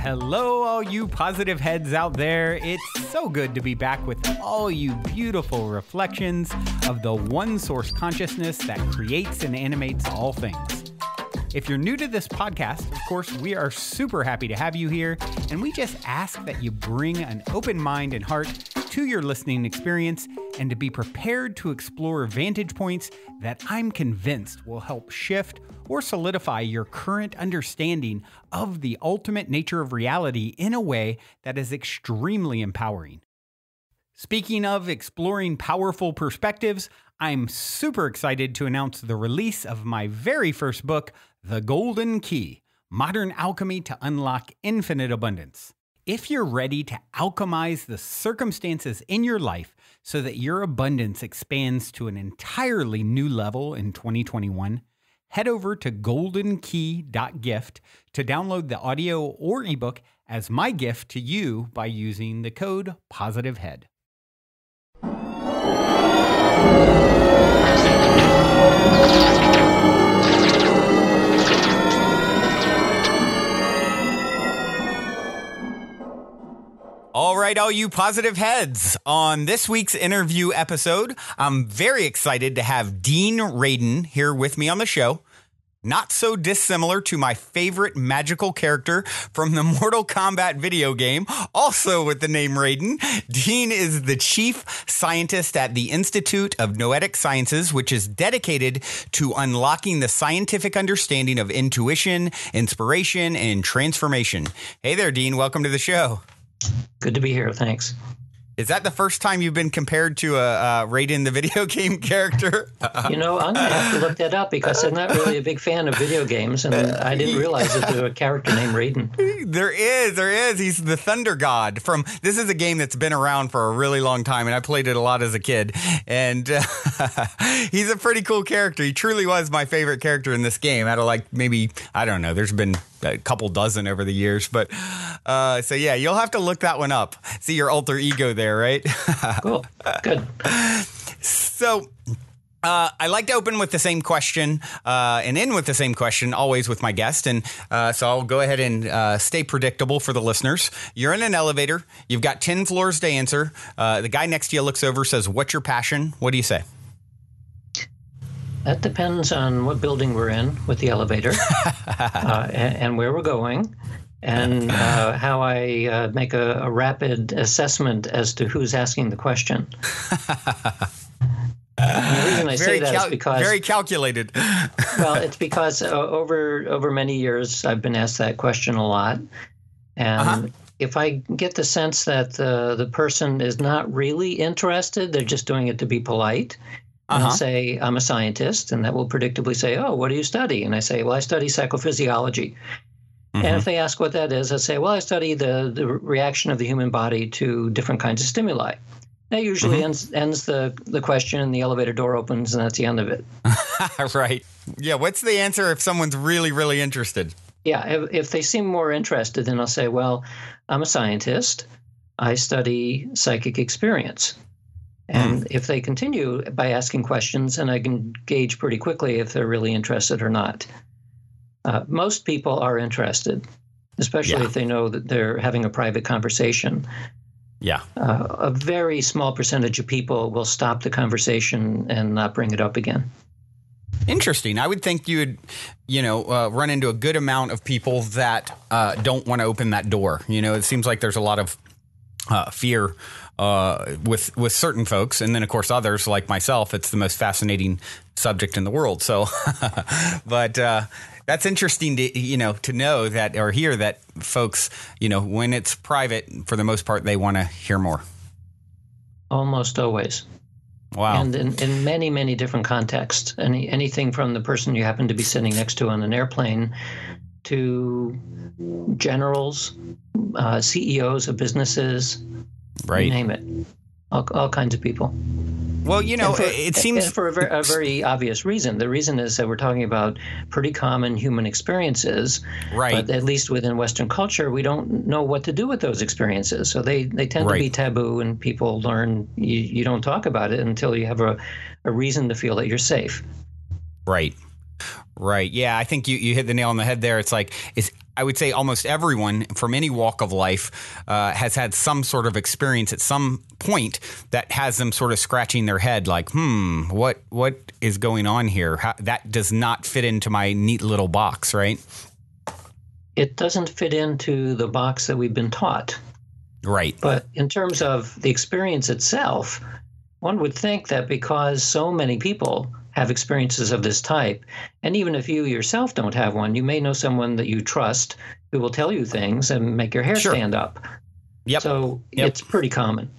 Hello, all you positive heads out there. It's so good to be back with all you beautiful reflections of the one source consciousness that creates and animates all things. If you're new to this podcast, of course, we are super happy to have you here, and we just ask that you bring an open mind and heart to your listening experience and to be prepared to explore vantage points that I'm convinced will help shift or solidify your current understanding of the ultimate nature of reality in a way that is extremely empowering. Speaking of exploring powerful perspectives, I'm super excited to announce the release of my very first book, The Golden Key: Modern Alchemy to Unlock Infinite Abundance. If you're ready to alchemize the circumstances in your life so that your abundance expands to an entirely new level in 2021, head over to goldenkey.gift to download the audio or ebook as my gift to you by using the code POSITIVEHEAD. All right, all you positive heads. On this week's interview episode, I'm very excited to have Dean Radin here with me on the show. Not so dissimilar to my favorite magical character from the Mortal Kombat video game, also with the name Radin. Dean is the chief scientist at the Institute of Noetic Sciences, which is dedicated to unlocking the scientific understanding of intuition, inspiration, and transformation. Hey there, Dean. Welcome to the show. Good to be here. Thanks. Is that the first time you've been compared to a Radin, the video game character? You know, I'm going to have to look that up because I'm not really a big fan of video games, and I didn't realize that there was a character named Radin. There is. He's the Thunder God from. This is a game that's been around for a really long time, and I played it a lot as a kid. And he's a pretty cool character. He truly was my favorite character in this game. Out of like maybe, I don't know. There's been a couple dozen over the years, but so yeah, you'll have to look that one up. See your alter ego there, right? Cool. Good. So I like to open with the same question and end with the same question, always with my guest. And so I'll go ahead and stay predictable for the listeners. You're in an elevator. You've got 10 floors to answer. The guy next to you looks over, says, "What's your passion?" What do you say? That depends on what building we're in with the elevator and where we're going, and how I make a rapid assessment as to who's asking the question. And the reason I say that is because very calculated. Well, it's because over many years I've been asked that question a lot, and if I get the sense that the person is not really interested, they're just doing it to be polite. And I'll say, "I'm a scientist," and that will predictably say, "Oh, what do you study?" And I say, "Well, I study psychophysiology." And if they ask what that is, I say, "Well, I study the reaction of the human body to different kinds of stimuli." That usually ends the question, and the elevator door opens, and that's the end of it. Right. Yeah, what's the answer if someone's really, really interested? Yeah, if they seem more interested, then I'll say, "Well, I'm a scientist. I study psychic experience." And if they continue by asking questions, and I can gauge pretty quickly if they're really interested or not. Most people are interested, especially if they know that they're having a private conversation. Yeah. A very small percentage of people will stop the conversation and not bring it up again. Interesting. I would think you would, run into a good amount of people that don't want to open that door. It seems like there's a lot of fear with certain folks, and then of course others like myself. It's the most fascinating subject in the world. So, but that's interesting to know that or hear that folks, when it's private, for the most part, they want to hear more. Almost always. Wow. And in many, many different contexts. Anything from the person you happen to be sitting next to on an airplane to generals, CEOs of businesses, right? You name it. All kinds of people. Well, it seems for a very obvious reason. The reason is that we're talking about pretty common human experiences, right? But at least within Western culture, we don't know what to do with those experiences. So they tend to be taboo, and people learn you don't talk about it until you have a reason to feel that you're safe. Right. Yeah, I think you hit the nail on the head there. It's like, is I would say almost everyone from any walk of life has had some sort of experience at some point that has them sort of scratching their head like, what is going on here? That does not fit into my neat little box, right? It doesn't fit into the box that we've been taught. Right. But in terms of the experience itself, one would think that because so many people have experiences of this type, and even if you yourself don't have one, you may know someone that you trust who will tell you things and make your hair stand up. Yep. So it's pretty common.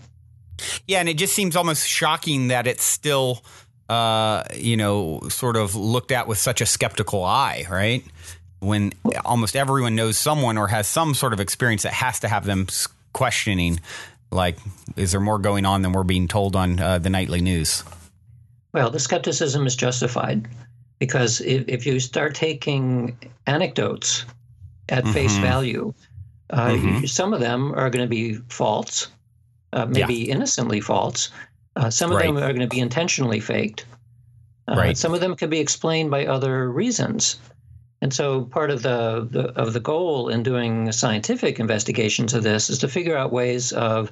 Yeah, and it just seems almost shocking that it's still, sort of looked at with such a skeptical eye, right? When almost everyone knows someone or has some sort of experience that has to have them questioning, like, is there more going on than we're being told on the nightly news? Well, the skepticism is justified because if you start taking anecdotes at face value, some of them are going to be false, maybe innocently false. Some of them are going to be intentionally faked. Some of them can be explained by other reasons. And so part of the goal in doing scientific investigations of this is to figure out ways of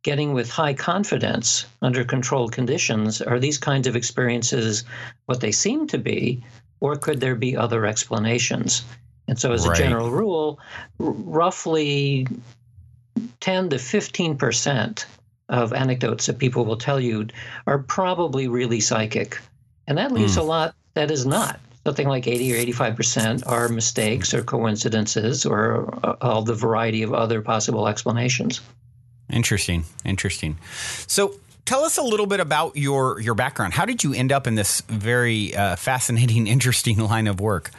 getting with high confidence under controlled conditions. Are these kinds of experiences what they seem to be, or could there be other explanations? And so as a general rule, roughly 10 to 15% of anecdotes that people will tell you are probably really psychic. And that leaves a lot that is not. Something like 80 or 85% are mistakes or coincidences or all the variety of other possible explanations. Interesting. So tell us a little bit about your background. How did you end up in this very fascinating, interesting line of work?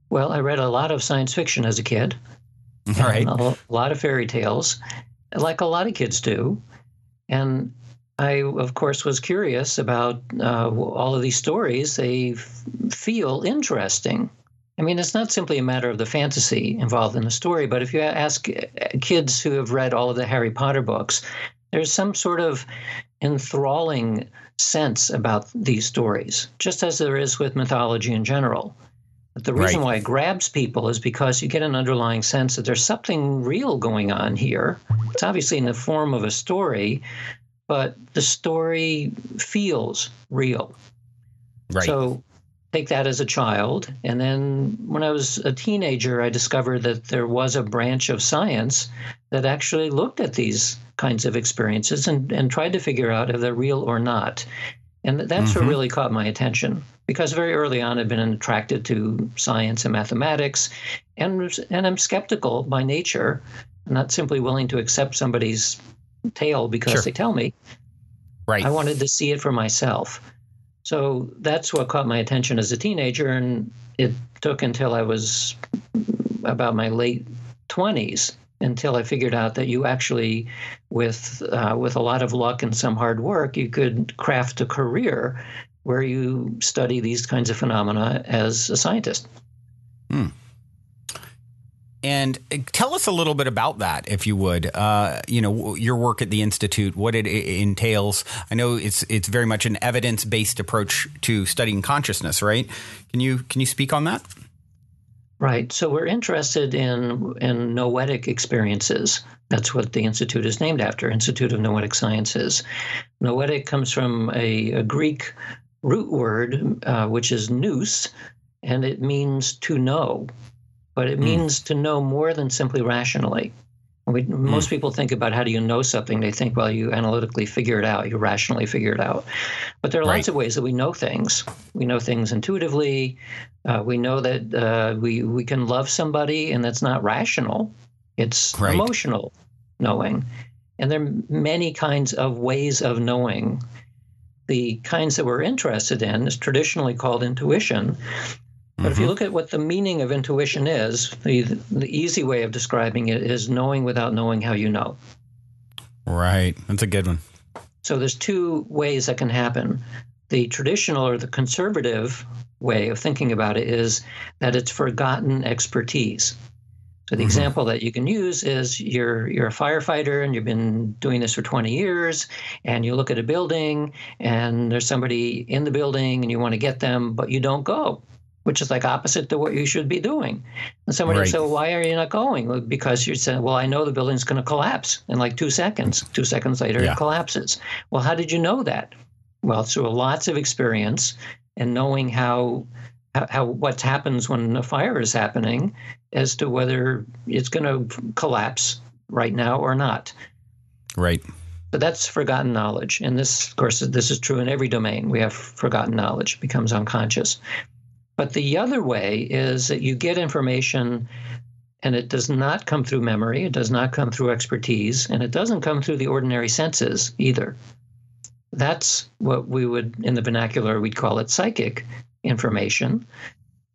Well, I read a lot of science fiction as a kid. Right. A lot of fairy tales, like a lot of kids do. And I, of course, was curious about all of these stories. They feel interesting. I mean, it's not simply a matter of the fantasy involved in the story, but if you ask kids who have read all of the Harry Potter books, there's some sort of enthralling sense about these stories, just as there is with mythology in general. But the reason why it grabs people is because you get an underlying sense that there's something real going on here. It's obviously in the form of a story, but the story feels real. Right. So take that as a child. And then when I was a teenager, I discovered that there was a branch of science that actually looked at these kinds of experiences and tried to figure out if they're real or not. And that's what really caught my attention, because very early on I'd been attracted to science and mathematics, and I'm skeptical by nature. I'm not simply willing to accept somebody's tale because they tell me. Right. I wanted to see it for myself. So that's what caught my attention as a teenager, and it took until I was about my late 20s until I figured out that you actually, with a lot of luck and some hard work, you could craft a career where you study these kinds of phenomena as a scientist. And tell us a little bit about that, if you would. Your work at the Institute, what it entails. I know it's very much an evidence-based approach to studying consciousness, right? Can you speak on that? Right. So we're interested in noetic experiences. That's what the Institute is named after, Institute of Noetic Sciences. Noetic comes from a Greek root word, which is nous, and it means to know. But it means to know more than simply rationally. Most people think about how do you know something. They think, well, you analytically figure it out, you rationally figure it out. But there are lots of ways that we know things. We know things intuitively. We know that we can love somebody, and that's not rational. It's emotional knowing. And there are many kinds of ways of knowing. The kinds that we're interested in is traditionally called intuition. But if you look at what the meaning of intuition is, the easy way of describing it is knowing without knowing how you know. Right. That's a good one. So there's two ways that can happen. The traditional or the conservative way of thinking about it is that it's forgotten expertise. So the example that you can use is you're a firefighter and you've been doing this for 20 years, and you look at a building and there's somebody in the building and you want to get them, but you don't go. which is like opposite to what you should be doing. And somebody would say, well, why are you not going? Well, because you're saying, well, I know the building's going to collapse in like 2 seconds. 2 seconds later, it collapses. Well, how did you know that? Well, through lots of experience and knowing how what happens when a fire is happening as to whether it's going to collapse right now or not. Right. So that's forgotten knowledge. And this, of course, this is true in every domain. We have forgotten knowledge, becomes unconscious. But the other way is that you get information and it does not come through memory, it does not come through expertise, and it doesn't come through the ordinary senses either. That's what we would, in the vernacular, we'd call it psychic information,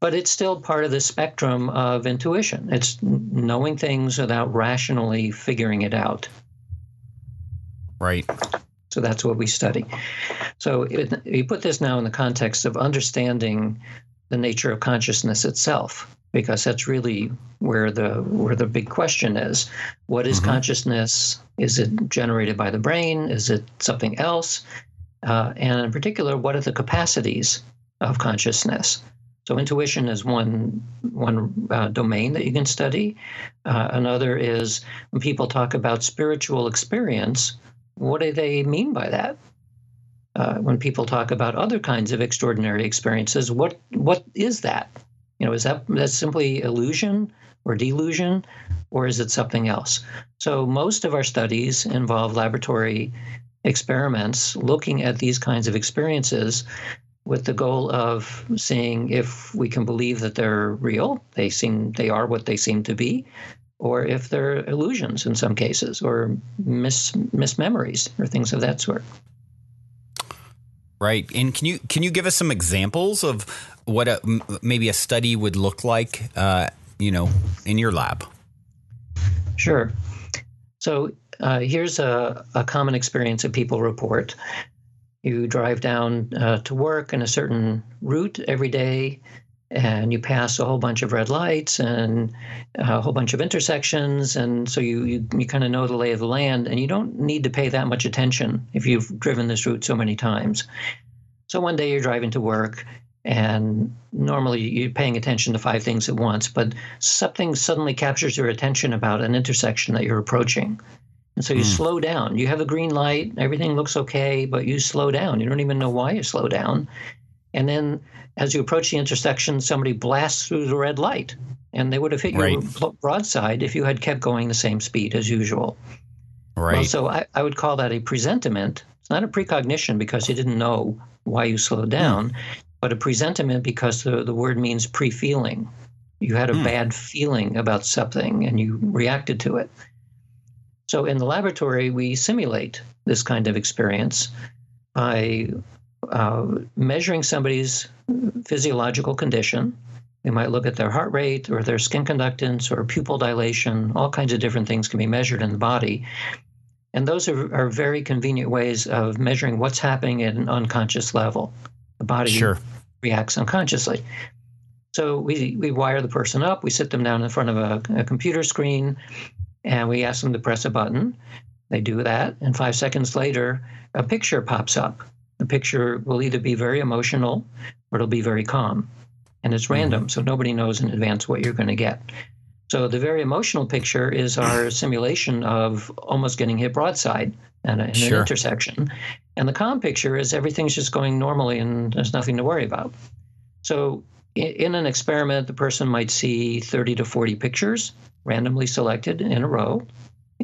but it's still part of the spectrum of intuition. It's knowing things without rationally figuring it out. Right. So that's what we study. So you put this now in the context of understanding the nature of consciousness itself, because that's really where the big question is. What is consciousness? Is it generated by the brain? Is it something else? And in particular, what are the capacities of consciousness? So intuition is one domain that you can study. Another is when people talk about spiritual experience, what do they mean by that? When people talk about other kinds of extraordinary experiences, what is that? Is that simply illusion or delusion, or is it something else? So most of our studies involve laboratory experiments looking at these kinds of experiences with the goal of seeing if we can believe that they're real, they are what they seem to be, or if they're illusions in some cases, or mismemories or things of that sort. Right. And can you give us some examples of what maybe a study would look like, in your lab? Sure. So here's a common experience that people report. You drive down to work in a certain route every day, and you pass a whole bunch of red lights and a whole bunch of intersections, and so you kind of know the lay of the land, and you don't need to pay that much attention if you've driven this route so many times. So one day you're driving to work, and normally you're paying attention to 5 things at once, but something suddenly captures your attention about an intersection that you're approaching. And so you slow down. You have a green light, everything looks okay, but you slow down. You don't even know why you slow down. And then as you approach the intersection, somebody blasts through the red light, and they would have hit you broadside if you had kept going the same speed as usual. Right. Well, so I would call that a presentiment. It's not a precognition because you didn't know why you slowed down, but a presentiment because the word means pre-feeling. You had a bad feeling about something and you reacted to it. So in the laboratory, we simulate this kind of experience by measuring somebody's physiological condition. We might look at their heart rate or their skin conductance or pupil dilation. All kinds of different things can be measured in the body. And those are very convenient ways of measuring what's happening at an unconscious level. The body reacts unconsciously. So we wire the person up. We sit them down in front of a computer screen, and we ask them to press a button. They do that, and 5 seconds later, a picture pops up. The picture will either be very emotional or it'll be very calm. And it's random, so nobody knows in advance what you're going to get. So the very emotional picture is our simulation of almost getting hit broadside in an intersection. And the calm picture is everything's just going normally and there's nothing to worry about. So in an experiment, the person might see 30 to 40 pictures randomly selected in a row.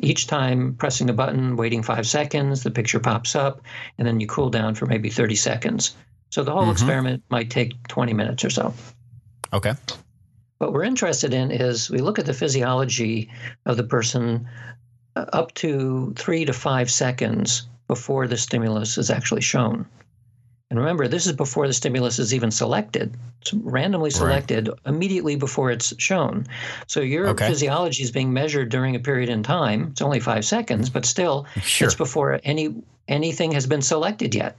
Each time pressing a button, waiting 5 seconds, the picture pops up, and then you cool down for maybe 30 seconds. So the whole experiment might take 20 minutes or so. Okay. What we're interested in is we look at the physiology of the person up to 3 to 5 seconds before the stimulus is actually shown. And remember, this is before the stimulus is even selected. It's randomly selected immediately before it's shown. So your physiology is being measured during a period in time. It's only 5 seconds, but still, it's before anything has been selected yet.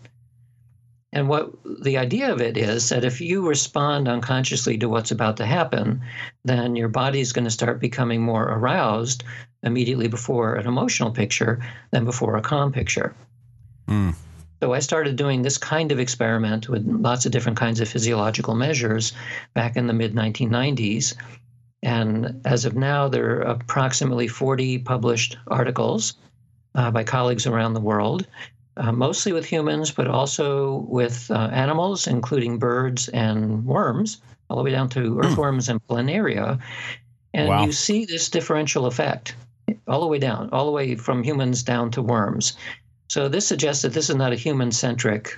And what the idea of it is that if you respond unconsciously to what's about to happen, then your body is going to start becoming more aroused immediately before an emotional picture than before a calm picture. So I started doing this kind of experiment with lots of different kinds of physiological measures back in the mid-1990s. And as of now, there are approximately 40 published articles by colleagues around the world, mostly with humans, but also with animals, including birds and worms, all the way down to earthworms and planaria. And you see this differential effect all the way down, all the way from humans down to worms. So this suggests that this is not a human-centric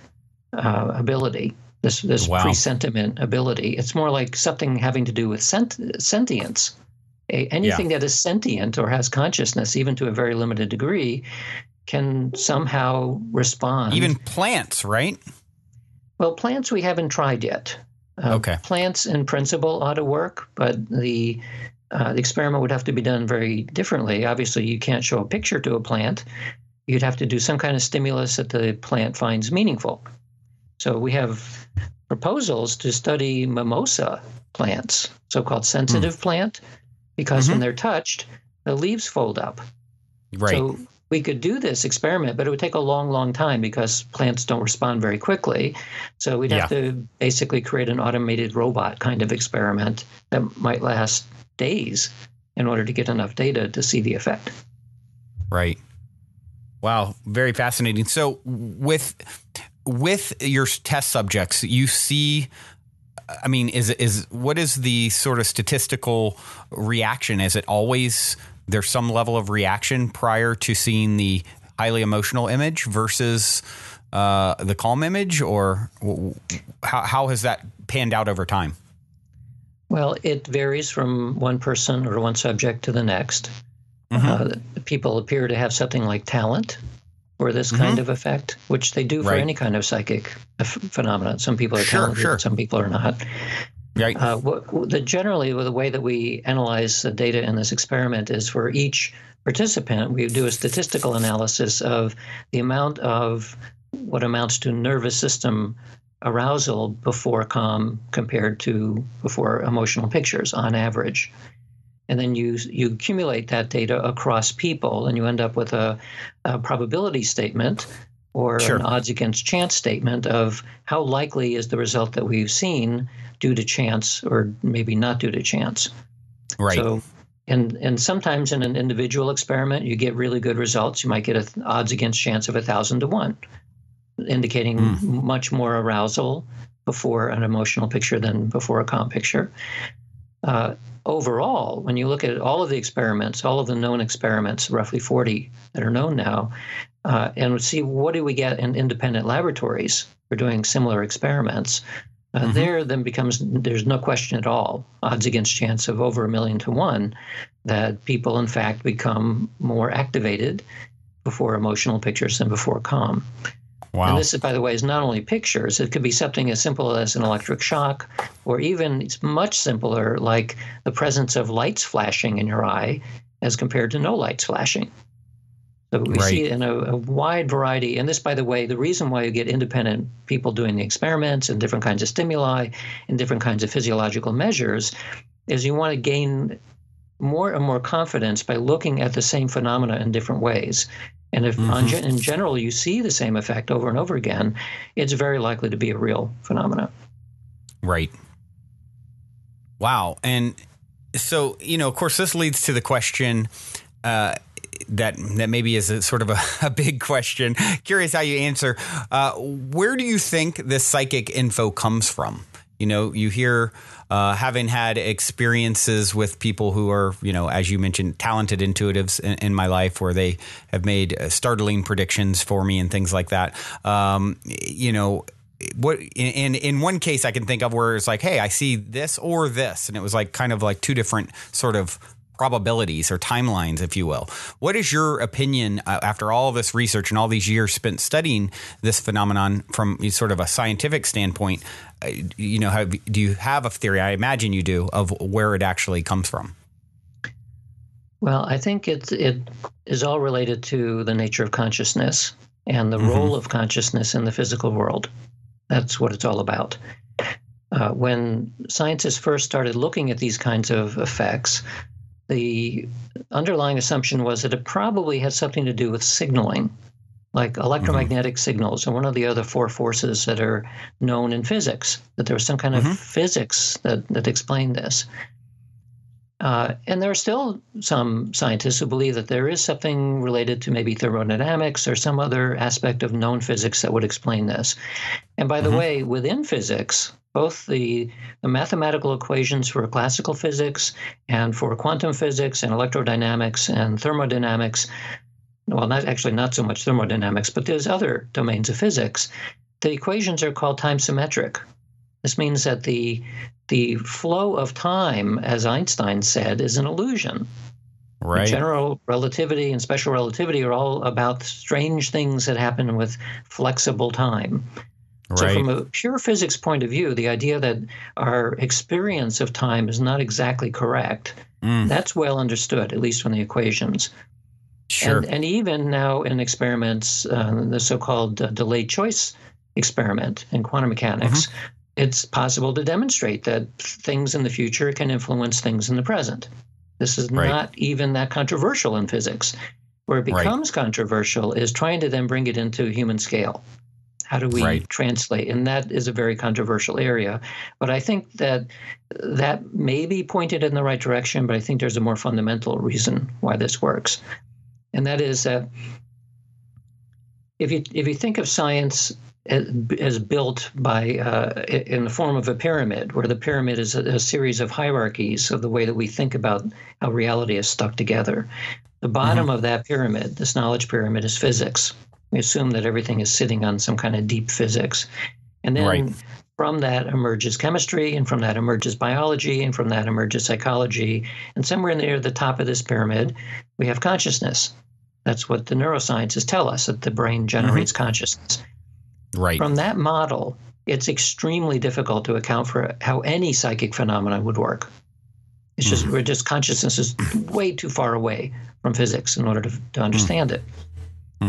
ability, this presentiment ability. It's more like something having to do with sentience. Anything that is sentient or has consciousness, even to a very limited degree, can somehow respond. Even plants, right? Well, plants we haven't tried yet. Plants in principle ought to work, but the experiment would have to be done very differently. Obviously, you can't show a picture to a plant. You'd have to do some kind of stimulus that the plant finds meaningful. So we have proposals to study mimosa plants, so-called sensitive plant, because when they're touched, the leaves fold up. Right. So we could do this experiment, but it would take a long, long time because plants don't respond very quickly. So we'd have to basically create an automated robot kind of experiment that might last days in order to get enough data to see the effect. Right. Wow. Very fascinating. So with your test subjects, you see, I mean, what is the sort of statistical reaction? Is it always there's some level of reaction prior to seeing the highly emotional image versus the calm image, or how has that panned out over time? Well, it varies from one person or one subject to the next. People appear to have something like talent for this kind of effect, which they do for any kind of psychic phenomenon. Some people are talented, some people are not. Right. Generally, the way that we analyze the data in this experiment is for each participant, we do a statistical analysis of the amount of what amounts to nervous system arousal before calm compared to before emotional pictures on average. And then you accumulate that data across people, and you end up with a probability statement or an odds against chance statement of how likely is the result that we've seen due to chance or maybe not due to chance. Right. So, and sometimes in an individual experiment, you get really good results. You might get an odds against chance of 1,000 to 1, indicating much more arousal before an emotional picture than before a calm picture. Overall, when you look at all of the experiments, all of the known experiments, roughly 40 that are known now, and see what do we get in independent laboratories for doing similar experiments, there then becomes, there's no question at all, odds against chance of over 1,000,000 to 1, that people in fact become more activated before emotional pictures than before calm. Wow. And this, by the way, is not only pictures. It could be something as simple as an electric shock, or even it's much simpler, like the presence of lights flashing in your eye as compared to no lights flashing. So we see it in a wide variety. And this, by the way, the reason why you get independent people doing the experiments and different kinds of stimuli and different kinds of physiological measures is you want to gain more and more confidence by looking at the same phenomena in different ways. And if in general you see the same effect over and over again, it's very likely to be a real phenomenon. Right. Wow. And so, of course, this leads to the question that maybe is a sort of a big question. Curious how you answer. Where do you think this psychic info comes from? You hear having had experiences with people who are, as you mentioned, talented intuitives in my life, where they have made startling predictions for me and things like that. What in one case I can think of where it's like, hey, I see this or this, and it was like kind of like two different sort of probabilities or timelines, if you will. What is your opinion after all of this research and all these years spent studying this phenomenon from sort of a scientific standpoint? Do you have a theory? I imagine you do, of where it actually comes from. Well, I think it is all related to the nature of consciousness and the role of consciousness in the physical world. That's what it's all about. When scientists first started looking at these kinds of effects, the underlying assumption was that it probably had something to do with signaling. like electromagnetic signals are one of the other four forces that are known in physics, that there was some kind of physics that explained this. And there are still some scientists who believe that there is something related to maybe thermodynamics or some other aspect of known physics that would explain this. And by the way, within physics, both the mathematical equations for classical physics and for quantum physics and electrodynamics and thermodynamics, well, not so much thermodynamics, but there's other domains of physics, the equations are called time symmetric. This means that the flow of time, as Einstein said, is an illusion. Right. General relativity and special relativity are all about strange things that happen with flexible time. Right. So from a pure physics point of view, the idea that our experience of time is not exactly correct, that's well understood, at least from the equations. Sure. And even now in experiments, the so-called delayed choice experiment in quantum mechanics, it's possible to demonstrate that things in the future can influence things in the present. This is not even that controversial in physics. Where it becomes controversial is trying to then bring it into human scale. How do we translate? And that is a very controversial area. But I think that may be pointed in the right direction, but I think there's a more fundamental reason why this works. And that is that if you think of science as built by in the form of a pyramid, where the pyramid is a series of hierarchies of the way that we think about how reality is stuck together. The bottom of that pyramid, this knowledge pyramid, is physics. We assume that everything is sitting on some kind of deep physics. And then from that emerges chemistry, and from that emerges biology, and from that emerges psychology. And somewhere near the top of this pyramid, we have consciousness. That's what the neurosciences tell us, that the brain generates consciousness. Right. From that model, it's extremely difficult to account for how any psychic phenomena would work. It's just consciousness is way too far away from physics in order to understand it.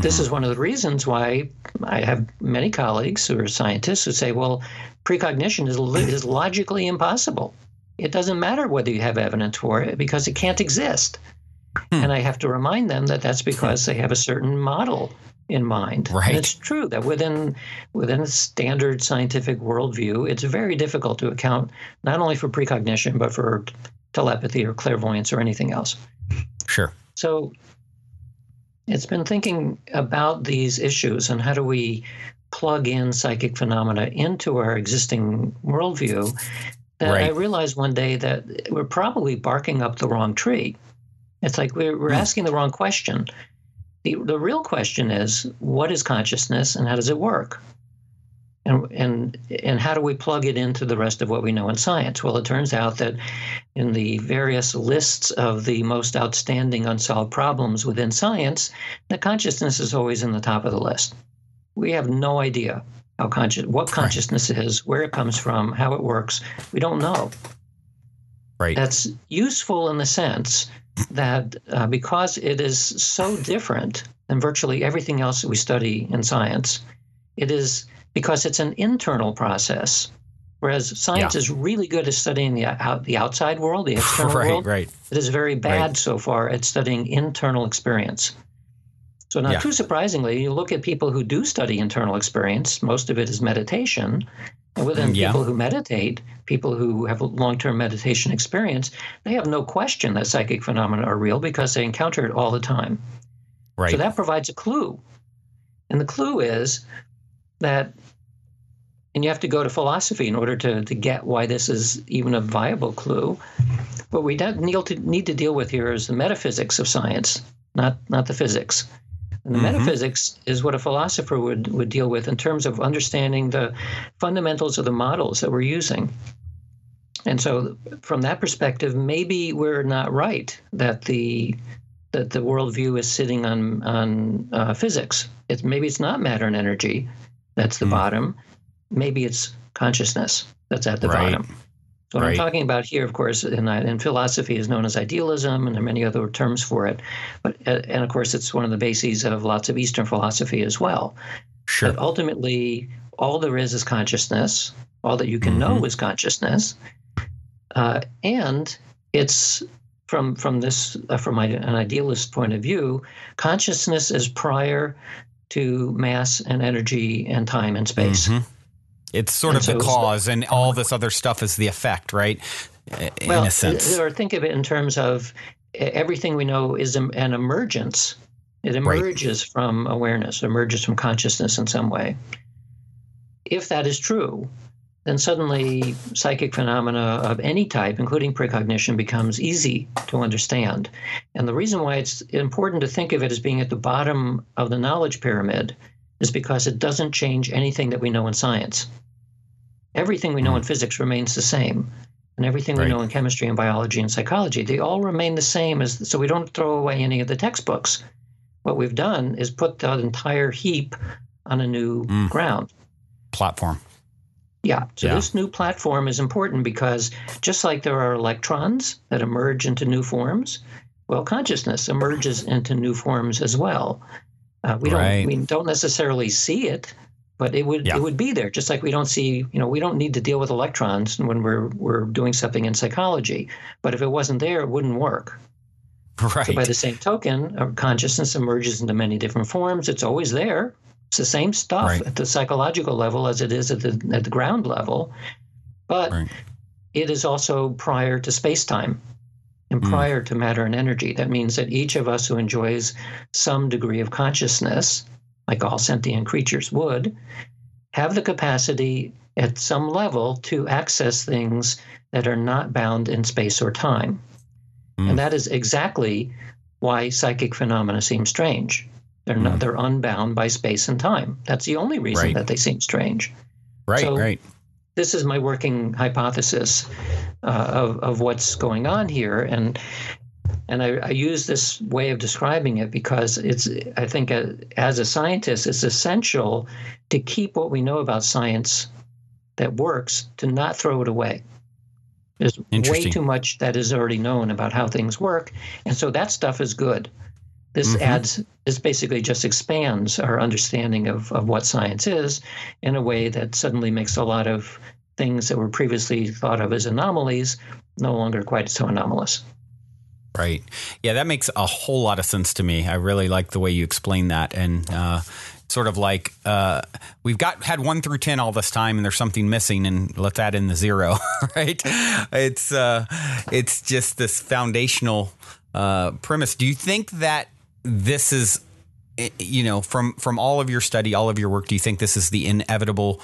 This is one of the reasons why I have many colleagues who are scientists who say, well, precognition is logically impossible. It doesn't matter whether you have evidence for it because it can't exist. And I have to remind them that that's because they have a certain model in mind. Right. And it's true that within a standard scientific worldview, it's very difficult to account not only for precognition, but for telepathy or clairvoyance or anything else. Sure. So it's been thinking about these issues and how do we plug in psychic phenomena into our existing worldview that I realized one day that we're probably barking up the wrong tree. It's like we're asking the wrong question. The real question is, what is consciousness and how does it work? And how do we plug it into the rest of what we know in science? Well, it turns out that in the various lists of the most outstanding unsolved problems within science, that consciousness is always in the top of the list. We have no idea what consciousness is, where it comes from, how it works. We don't know. Right. That's useful in the sense that because it is so different than virtually everything else that we study in science, it is because it's an internal process, whereas science is really good at studying the outside world, the external world. It is very bad so far at studying internal experience. So not too surprisingly, you look at people who do study internal experience, most of it is meditation. And within people who meditate, people who have long-term meditation experience, they have no question that psychic phenomena are real because they encounter it all the time. Right. So that provides a clue. And the clue is that, and you have to go to philosophy in order to get why this is even a viable clue. What we need to deal with here is the metaphysics of science, not the physics. And the metaphysics is what a philosopher would deal with in terms of understanding the fundamentals of the models that we're using. And so from that perspective, maybe we're not right that the worldview is sitting on physics. Maybe it's not matter and energy that's the bottom. Maybe it's consciousness that's at the bottom. So what I'm talking about here, of course, in philosophy is known as idealism, and there are many other terms for it. But and of course, it's one of the bases of lots of Eastern philosophy as well. Sure. But ultimately, all there is consciousness. All that you can know is consciousness, and it's from an idealist point of view, consciousness is prior to mass and energy and time and space. Mm-hmm. It's sort of the cause, and all this other stuff is the effect, right? In a sense. Or think of it in terms of everything we know is an emergence. It emerges from awareness, emerges from consciousness in some way. If that is true, then suddenly psychic phenomena of any type, including precognition, becomes easy to understand. And the reason why it's important to think of it as being at the bottom of the knowledge pyramid is because it doesn't change anything that we know in science. Everything we know in physics remains the same. And everything we know in chemistry and biology and psychology, they all remain the same. So we don't throw away any of the textbooks. What we've done is put the entire heap on a new ground. Platform. Yeah. So this new platform is important because just like there are electrons that emerge into new forms, well, consciousness emerges into new forms as well. We don't necessarily see it, but it would be there. Just like we don't see, we don't need to deal with electrons when we're doing something in psychology. But if it wasn't there, it wouldn't work. Right. So by the same token, our consciousness emerges into many different forms. It's always there. It's the same stuff at the psychological level as it is at the ground level, but it is also prior to space-time and prior to matter and energy. That means that each of us who enjoys some degree of consciousness, like all sentient creatures would, have the capacity at some level to access things that are not bound in space or time. And that is exactly why psychic phenomena seem strange. They're unbound by space and time. That's the only reason that they seem strange. This is my working hypothesis of what's going on here, and I use this way of describing it because I think as a scientist, it's essential to keep what we know about science that works, to not throw it away. There's way too much that is already known about how things work, and so that stuff is good. This basically just expands our understanding of what science is in a way that suddenly makes a lot of things that were previously thought of as anomalies no longer quite so anomalous. Right. Yeah, that makes a whole lot of sense to me. I really like the way you explain that. And sort of like we've had 1 through 10 all this time, and there's something missing, and let's add in the 0, right? It's just this foundational premise. Do you think that this is, from all of your study, all of your work, do you think this is the inevitable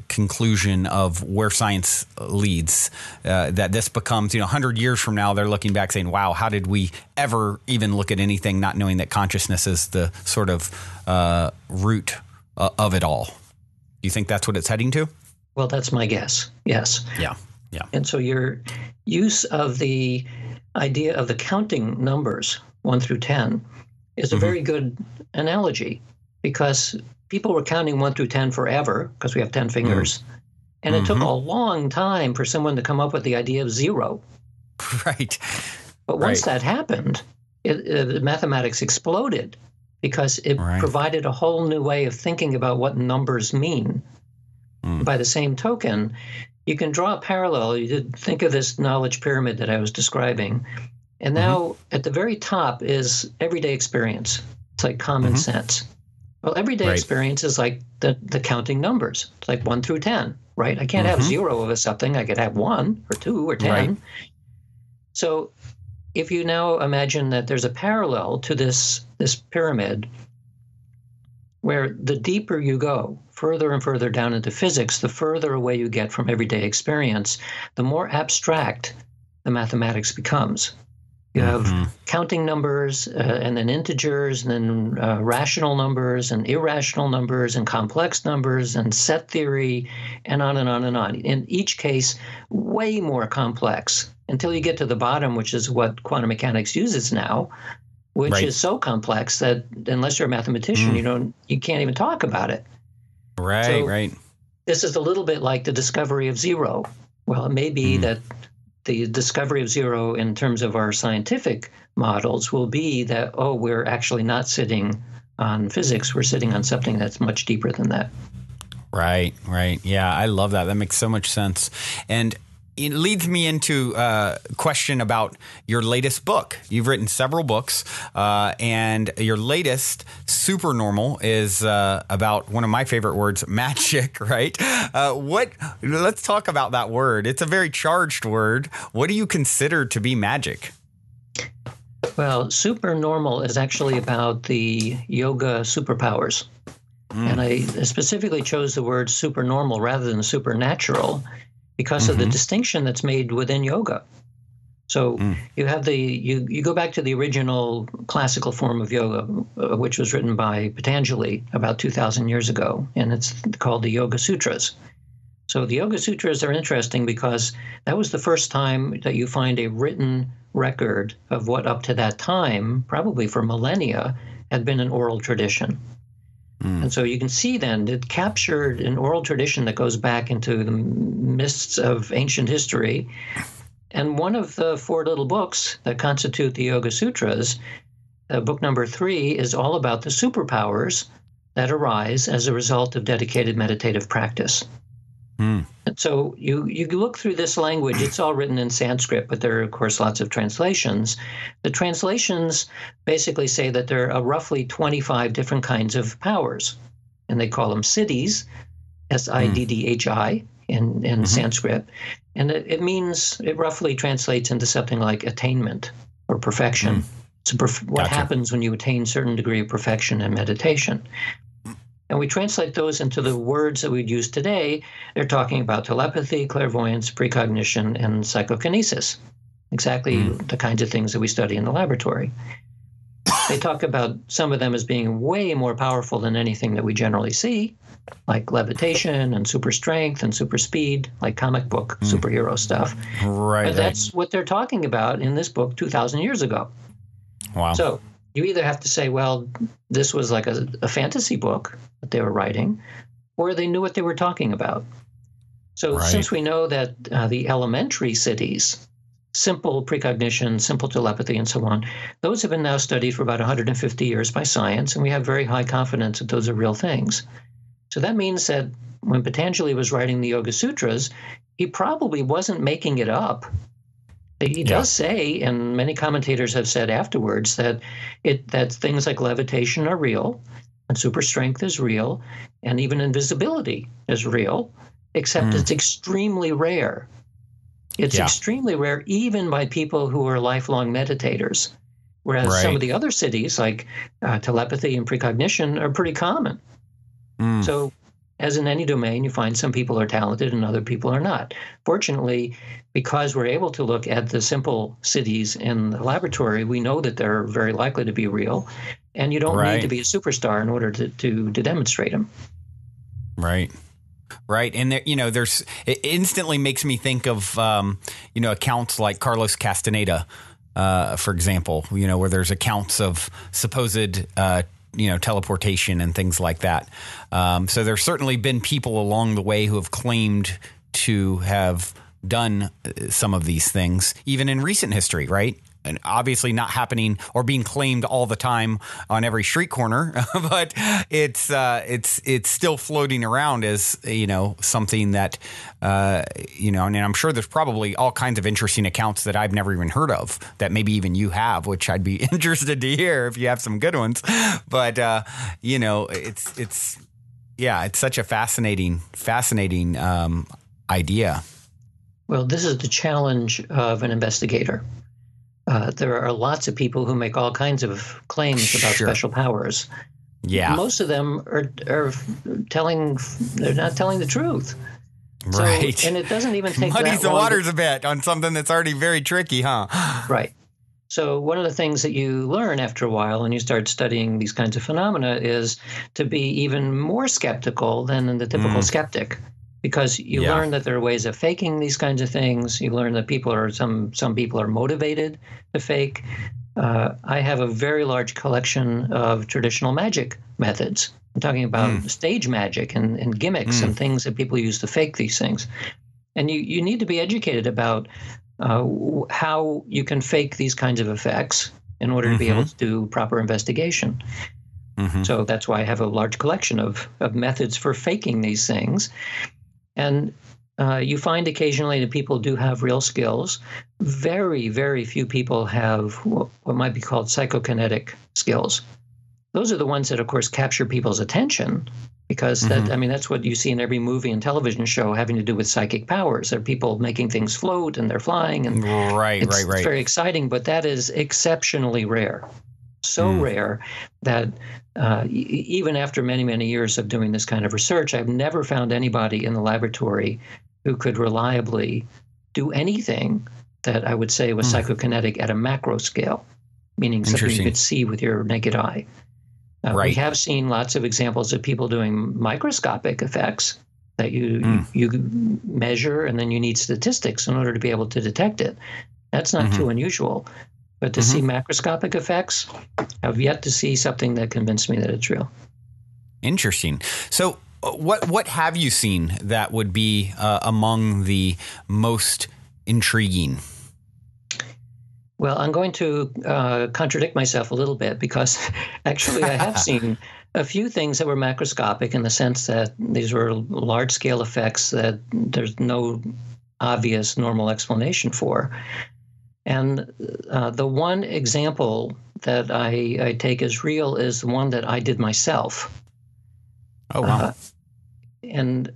conclusion of where science leads? That this becomes, 100 years from now, they're looking back saying, wow, how did we ever even look at anything not knowing that consciousness is the sort of root of it all? Do you think that's what it's heading to? Well, that's my guess. Yes. Yeah. And so your use of the idea of the counting numbers 1 through 10 is a very good analogy, because people were counting 1 through 10 forever because we have 10 fingers. And it took a long time for someone to come up with the idea of 0. Right. But once that happened, mathematics exploded because it provided a whole new way of thinking about what numbers mean. By the same token, you can draw a parallel. You did think of this knowledge pyramid that I was describing. And now at the very top is everyday experience. It's like common sense. Well, everyday experience is like the counting numbers. It's like 1 through 10, right? I can't have 0 of something. I could have 1 or 2 or 10. Right. So if you now imagine that there's a parallel to this pyramid, where the deeper you go, further and further down into physics, the further away you get from everyday experience, the more abstract the mathematics becomes. You have counting numbers and then integers and then rational numbers and irrational numbers and complex numbers and set theory and on and on and on. In each case, way more complex until you get to the bottom, which is what quantum mechanics uses now, which is so complex that unless you're a mathematician, you can't even talk about it. Right. This is a little bit like the discovery of 0. Well, it may be that the discovery of 0 in terms of our scientific models will be that, we're actually not sitting on physics. We're sitting on something that's much deeper than that. Right. Yeah, I love that. That makes so much sense. And it leads me into a question about your latest book. You've written several books, and your latest, Supernormal, is about one of my favorite words, magic, right? Let's talk about that word. It's a very charged word. What do you consider to be magic? Well, Supernormal is actually about the yoga superpowers. And I specifically chose the word supernormal rather than supernatural because of the distinction that's made within yoga. So you have you go back to the original classical form of yoga, which was written by Patanjali about 2,000 years ago, and it's called the Yoga Sutras. So the Yoga Sutras are interesting because that was the first time that you find a written record of what up to that time, probably for millennia, had been an oral tradition. And so you can see then it captured an oral tradition that goes back into the mists of ancient history. And one of the 4 little books that constitute the Yoga Sutras, book number 3, is all about the superpowers that arise as a result of dedicated meditative practice. And so you look through this language, it's all written in Sanskrit, but there are, of course, lots of translations. The translations basically say that there are roughly 25 different kinds of powers, and they call them siddhis, S-I-D-D-H-I in Sanskrit. And it roughly translates into something like attainment or perfection. So what happens when you attain a certain degree of perfection in meditation. And we translate those into the words that we'd use today. They're talking about telepathy, clairvoyance, precognition, and psychokinesis, exactly the kinds of things that we study in the laboratory. They talk about some of them as being way more powerful than anything that we generally see, like levitation and super strength and super speed, like comic book superhero stuff. Right. But that's what they're talking about in this book 2,000 years ago. Wow. So you either have to say, well, this was like a fantasy book that they were writing, or they knew what they were talking about. So since we know that the elementary siddhis, simple precognition, simple telepathy, and so on, those have been now studied for about 150 years by science, and we have very high confidence that those are real things. So that means that when Patanjali was writing the Yoga Sutras, he probably wasn't making it up. He does say, and many commentators have said afterwards, that things like levitation are real, and super strength is real, and even invisibility is real, except it's extremely rare. It's extremely rare even by people who are lifelong meditators, whereas some of the other siddhis, like telepathy and precognition, are pretty common. So as in any domain, you find some people are talented and other people are not. Fortunately, because we're able to look at the simple siddhis in the laboratory, we know that they're very likely to be real, and you don't need to be a superstar in order to demonstrate them. Right. And there, it instantly makes me think of, accounts like Carlos Castaneda, for example, where there's accounts of supposed teleportation and things like that. So there's certainly been people along the way who have claimed to have done some of these things, even in recent history, right? And obviously not happening or being claimed all the time on every street corner, but it's still floating around as, something that, and I'm sure there's probably all kinds of interesting accounts that I've never even heard of that maybe even you have, which I'd be interested to hear if you have some good ones. But, it's such a fascinating idea. Well, this is the challenge of an investigator. There are lots of people who make all kinds of claims about special powers. Yeah. Most of them are they're not telling the truth. Right. So, and it doesn't even take muddies that the long waters a bit on something that's already very tricky, huh? Right. So one of the things that you learn after a while when you start studying these kinds of phenomena is to be even more skeptical than the typical skeptic. Because you learn that there are ways of faking these kinds of things. You learn that some people are motivated to fake. I have a very large collection of traditional magic methods. I'm talking about stage magic and gimmicks and things that people use to fake these things. And you need to be educated about how you can fake these kinds of effects in order to be able to do proper investigation. So that's why I have a large collection of methods for faking these things. And you find occasionally that people do have real skills. Very, very few people have what might be called psychokinetic skills. Those are the ones that, of course, capture people's attention, because that's what you see in every movie and television show having to do with psychic powers. They're people making things float and they're flying, and it's very exciting. But that is exceptionally rare, so rare that even after many, many years of doing this kind of research, I've never found anybody in the laboratory who could reliably do anything that I would say was psychokinetic at a macro scale, meaning something you could see with your naked eye. We have seen lots of examples of people doing microscopic effects that you measure, and then you need statistics in order to be able to detect it. That's not too unusual. But to see macroscopic effects, I've yet to see something that convinced me that it's real. Interesting. So what have you seen that would be among the most intriguing? Well, I'm going to contradict myself a little bit, because actually I have seen a few things that were macroscopic, in the sense that these were large-scale effects that there's no obvious normal explanation for. And the one example that I take as real is the one that I did myself. Oh, wow. And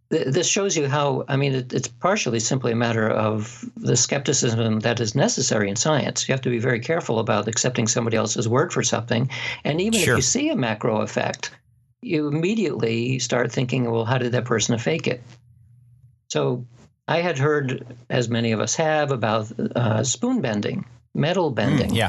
this shows you how, it's partially simply a matter of the skepticism that is necessary in science. You have to be very careful about accepting somebody else's word for something. And even if you see a macro effect, you immediately start thinking, well, how did that person fake it? So I had heard, as many of us have, about spoon bending, metal bending.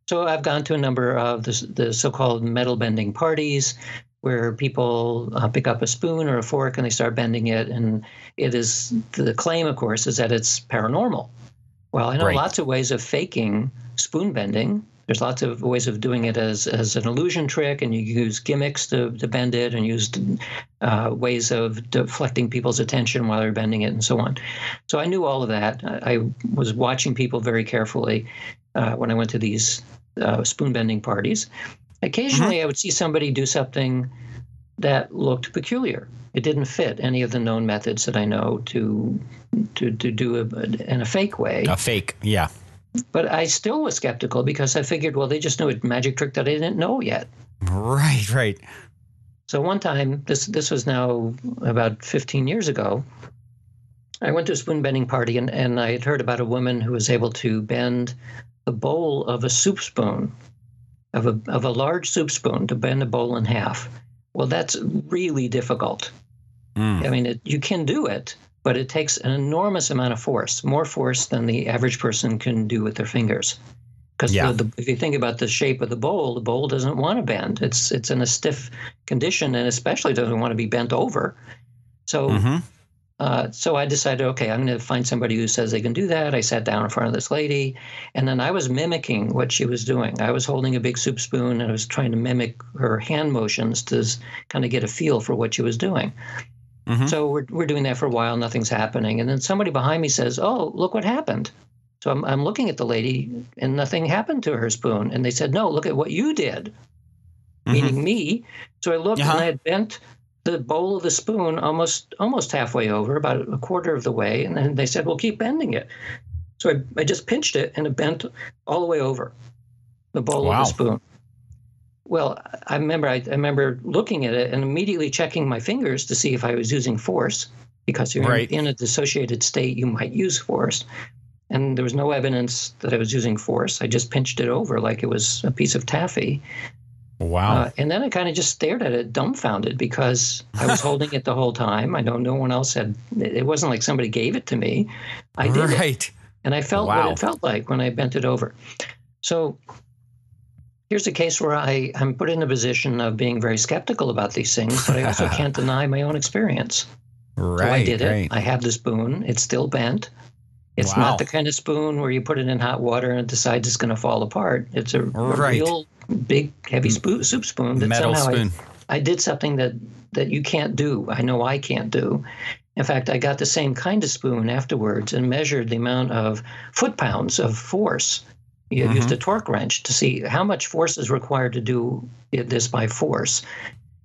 So I've gone to a number of the so-called metal bending parties, where people pick up a spoon or a fork and they start bending it. And it is, the claim, of course, is that it's paranormal. Well, I know lots of ways of faking spoon bending. There's lots of ways of doing it as an illusion trick, and you use gimmicks to bend it, and use ways of deflecting people's attention while they're bending it, and so on. So I knew all of that. I was watching people very carefully when I went to these spoon bending parties. Occasionally, I would see somebody do something that looked peculiar. It didn't fit any of the known methods that I know to do in a fake way. A fake, yeah. But I still was skeptical, because I figured, well, they just knew a magic trick that I didn't know yet. Right. So one time, this was now about 15 years ago, I went to a spoon bending party, and I had heard about a woman who was able to bend the bowl of a soup spoon, of a large soup spoon, to bend a bowl in half. Well, that's really difficult. You can do it, but it takes an enormous amount of force, more force than the average person can do with their fingers. Because if you think about the shape of the bowl doesn't want to bend. It's in a stiff condition, and especially doesn't want to be bent over. So so I decided, okay, I'm going to find somebody who says they can do that. I sat down in front of this lady, and then I was mimicking what she was doing. I was holding a big soup spoon, and I was trying to mimic her hand motions to kind of get a feel for what she was doing. So we're doing that for a while. Nothing's happening. And then somebody behind me says, oh, look what happened. So I'm looking at the lady, and nothing happened to her spoon. And they said, no, look at what you did, meaning me. So I looked, and I had bent the bowl of the spoon almost halfway over, about a quarter of the way. And then they said, well, keep bending it. So I just pinched it, and it bent all the way over the bowl of the spoon. Well, I remember looking at it and immediately checking my fingers to see if I was using force, because you're in a dissociated state, you might use force. And there was no evidence that I was using force. I just pinched it over like it was a piece of taffy. Wow. And then I kind of just stared at it dumbfounded, because I was holding it the whole time. I know no one else had. It wasn't like somebody gave it to me. I did it. And I felt what it felt like when I bent it over. So here's a case where I'm put in a position of being very skeptical about these things, but I also can't deny my own experience. So I did it. I have the spoon. It's still bent. It's not the kind of spoon where you put it in hot water and it decides it's going to fall apart. It's a real big, heavy soup spoon. That metal spoon. I did something that you can't do. I know I can't do. In fact, I got the same kind of spoon afterwards and measured the amount of foot-pounds of force. You used a torque wrench to see how much force is required to do this by force.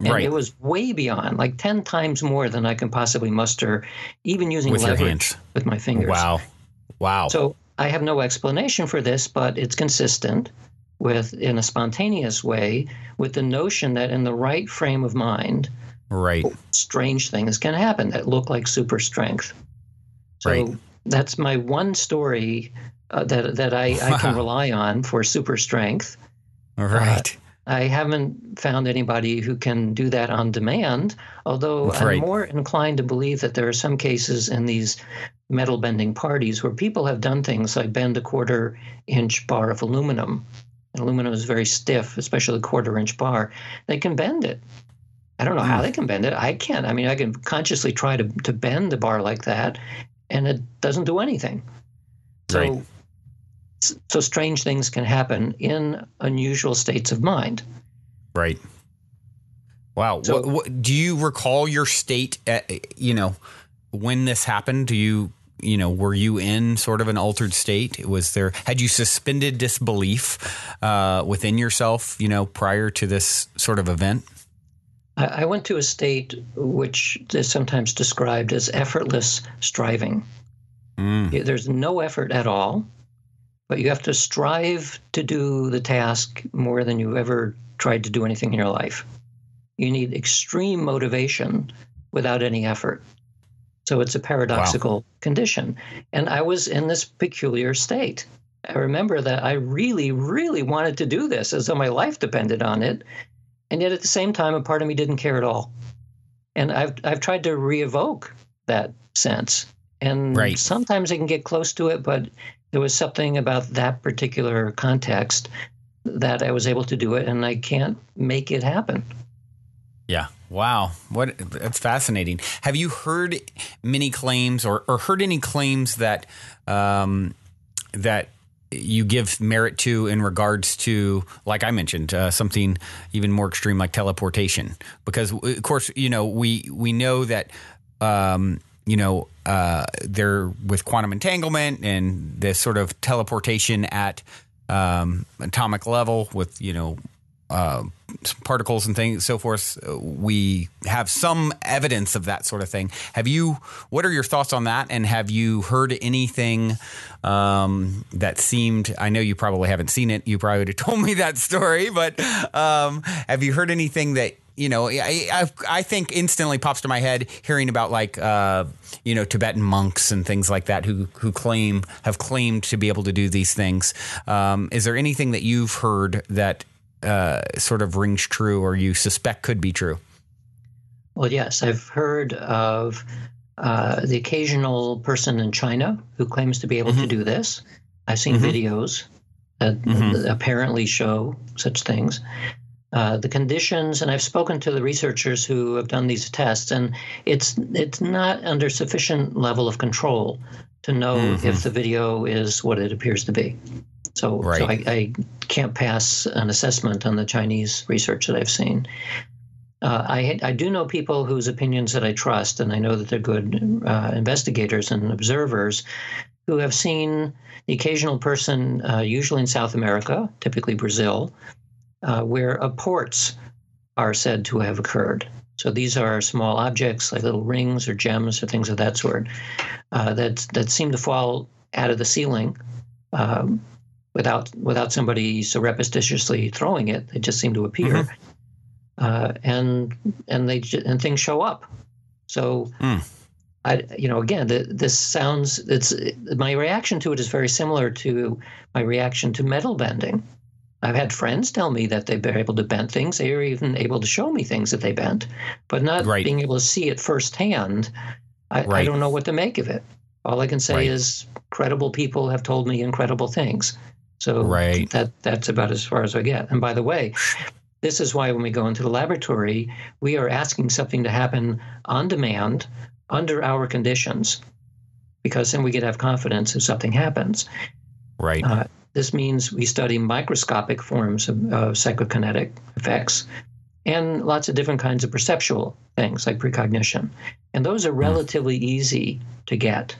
And Right. it was way beyond, like 10 times more than I can possibly muster, even using With your leverage hands. with my fingers. Wow. So I have no explanation for this, but it's consistent with, in a spontaneous way, with the notion that in the right frame of mind, Right. strange things can happen that look like super strength. So Right. that's my one story that I can rely on for super strength. Right. I haven't found anybody who can do that on demand, although Right. I'm more inclined to believe that there are some cases in these metal bending parties where people have done things like bend a 1/4-inch bar of aluminum. And aluminum is very stiff, especially a 1/4-inch bar. They can bend it. I don't know how they can bend it. I can't. I mean, I can consciously try to bend a bar like that, and it doesn't do anything. Right. So strange things can happen in unusual states of mind. Right. Wow. So, what, do you recall your state when this happened? Were you in sort of an altered state? Had you suspended disbelief within yourself, prior to this sort of event? I went to a state which is sometimes described as effortless striving. There's no effort at all, but you have to strive to do the task more than you've ever tried to do anything in your life. You need extreme motivation without any effort. So it's a paradoxical condition. And I was in this peculiar state. I remember that I really, really wanted to do this as though my life depended on it. And yet at the same time, a part of me didn't care at all. And I've tried to re-evoke that sense. And sometimes I can get close to it, but there was something about that particular context that I was able to do it, and I can't make it happen. Yeah. Wow. That's fascinating. Have you heard many claims or heard any claims that that you give merit to in regards to, like I mentioned, something even more extreme like teleportation? Because of course, we know that they're with quantum entanglement and this sort of teleportation at atomic level with particles and things, so forth. We have some evidence of that sort of thing. What are your thoughts on that? And have you heard anything that seemed, I know you probably haven't seen it. You probably would have told me that story, but have you heard anything that, I think instantly pops to my head hearing about like, Tibetan monks and things like that who have claimed to be able to do these things. Is there anything that you've heard that sort of rings true or you suspect could be true? Well, yes, I've heard of the occasional person in China who claims to be able to do this. I've seen videos that apparently show such things. The conditions, and I've spoken to the researchers who have done these tests, and it's not under sufficient level of control to know if the video is what it appears to be. So I can't pass an assessment on the Chinese research that I've seen. I do know people whose opinions that I trust, and I know that they're good investigators and observers who have seen the occasional person, usually in South America, typically Brazil, where apports are said to have occurred. So these are small objects like little rings or gems or things of that sort that seem to fall out of the ceiling without somebody surreptitiously throwing it. They just seem to appear, and things show up. So. This sounds. My reaction to it is very similar to my reaction to metal bending. I've had friends tell me that they've been able to bend things. They were even able to show me things that they bent, but not being able to see it firsthand. I don't know what to make of it. All I can say is credible people have told me incredible things. So that's about as far as I get. And by the way, this is why when we go into the laboratory, we are asking something to happen on demand under our conditions, because then we can have confidence if something happens. Right. This means we study microscopic forms of psychokinetic effects and lots of different kinds of perceptual things like precognition. And those are relatively easy to get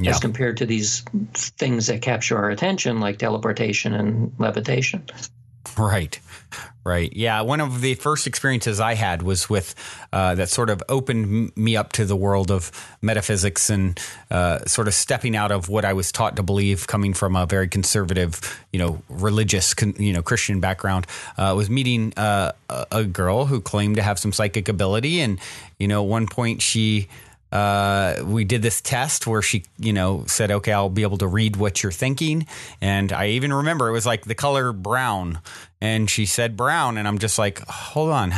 as compared to these things that capture our attention like teleportation and levitation. Right. Right. Yeah. One of the first experiences I had was with that sort of opened me up to the world of metaphysics and sort of stepping out of what I was taught to believe, coming from a very conservative, religious, Christian background. Was meeting a girl who claimed to have some psychic ability. And, at one point we did this test where she, said, okay, I'll be able to read what you're thinking. And I even remember it was like the color brown. And she said brown. And I'm just like, hold on,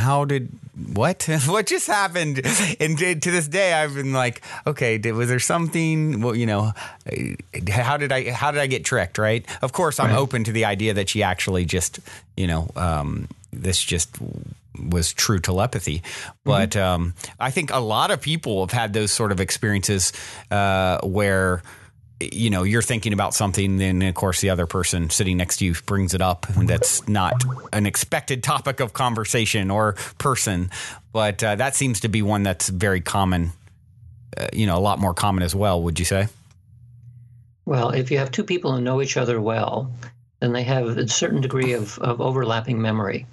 what just happened? And to this day, I've been like, okay, was there something, how did I get tricked? Right. Of course, I'm open to the idea that she actually just, this just was true telepathy. But I think a lot of people have had those sort of experiences where, you're thinking about something, then of course the other person sitting next to you brings it up, and that's not an expected topic of conversation or person. But that seems to be one that's very common, a lot more common as well, would you say? Well, if you have two people who know each other well, then they have a certain degree of overlapping memory,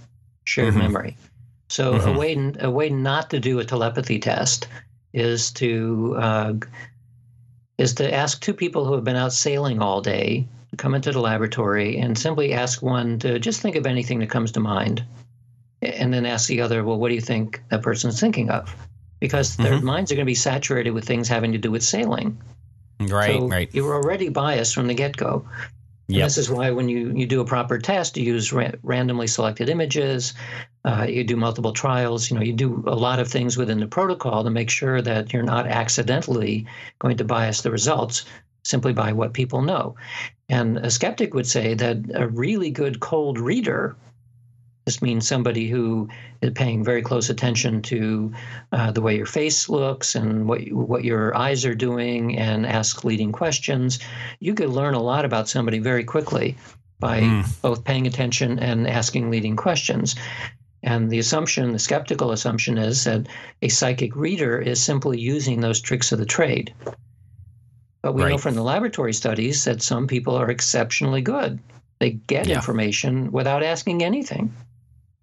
shared memory. So a way not to do a telepathy test is to ask two people who have been out sailing all day to come into the laboratory and simply ask one to just think of anything that comes to mind, and then ask the other, well, what do you think that person's thinking of? Because their minds are going to be saturated with things having to do with sailing. Right, so right. You're already biased from the get-go. And this is why when you do a proper test, you use randomly selected images, you do multiple trials, you do a lot of things within the protocol to make sure that you're not accidentally going to bias the results simply by what people know. And a skeptic would say that a really good cold reader, this means somebody who is paying very close attention to the way your face looks and what your eyes are doing, and ask leading questions. You could learn a lot about somebody very quickly by both paying attention and asking leading questions. And the skeptical assumption is that a psychic reader is simply using those tricks of the trade. But we know from the laboratory studies that some people are exceptionally good. They get information without asking anything.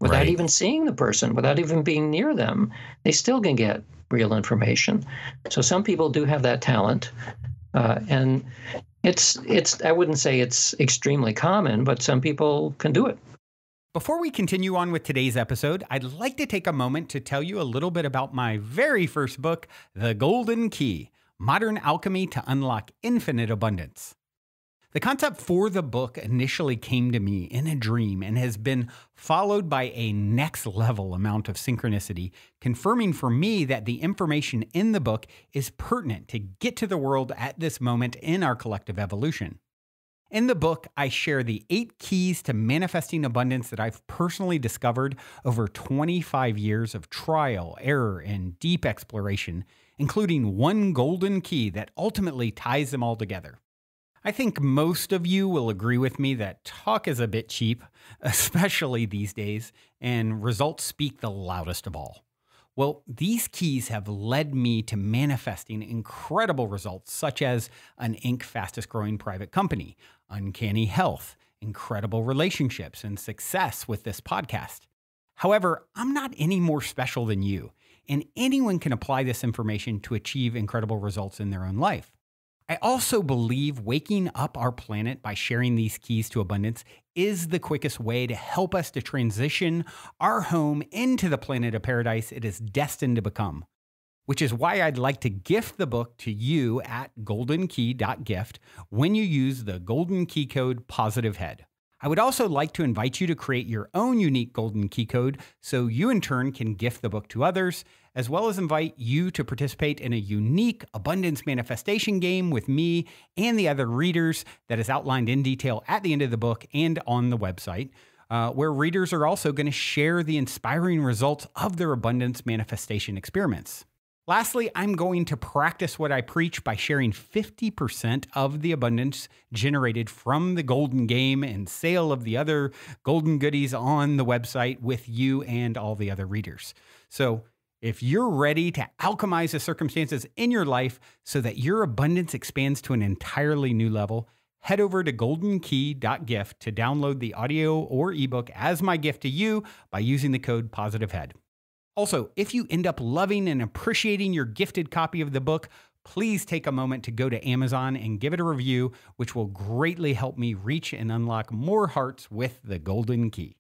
Without even seeing the person, without even being near them, they still can get real information. So some people do have that talent, and it's I wouldn't say it's extremely common, but some people can do it. Before we continue on with today's episode, I'd like to take a moment to tell you a little bit about my very first book, The Golden Key: Modern Alchemy to Unlock Infinite Abundance. The concept for the book initially came to me in a dream and has been followed by a next level amount of synchronicity, confirming for me that the information in the book is pertinent to get to the world at this moment in our collective evolution. In the book, I share the 8 keys to manifesting abundance that I've personally discovered over 25 years of trial, error, and deep exploration, including one golden key that ultimately ties them all together. I think most of you will agree with me that talk is a bit cheap, especially these days, and results speak the loudest of all. Well, these keys have led me to manifesting incredible results, such as an Inc. fastest growing private company, uncanny health, incredible relationships, and success with this podcast. However, I'm not any more special than you, and anyone can apply this information to achieve incredible results in their own life. I also believe waking up our planet by sharing these keys to abundance is the quickest way to help us to transition our home into the planet of paradise it is destined to become, which is why I'd like to gift the book to you at goldenkey.gift when you use the golden key code POSITIVEHEAD. I would also like to invite you to create your own unique golden key code so you in turn can gift the book to others, as well as invite you to participate in a unique abundance manifestation game with me and the other readers that is outlined in detail at the end of the book and on the website, where readers are also going to share the inspiring results of their abundance manifestation experiments. Lastly, I'm going to practice what I preach by sharing 50% of the abundance generated from the golden game and sale of the other golden goodies on the website with you and all the other readers. So if you're ready to alchemize the circumstances in your life so that your abundance expands to an entirely new level, head over to goldenkey.gift to download the audio or ebook as my gift to you by using the code POSITIVEHEAD. Also, if you end up loving and appreciating your gifted copy of the book, please take a moment to go to Amazon and give it a review, which will greatly help me reach and unlock more hearts with the Golden Key.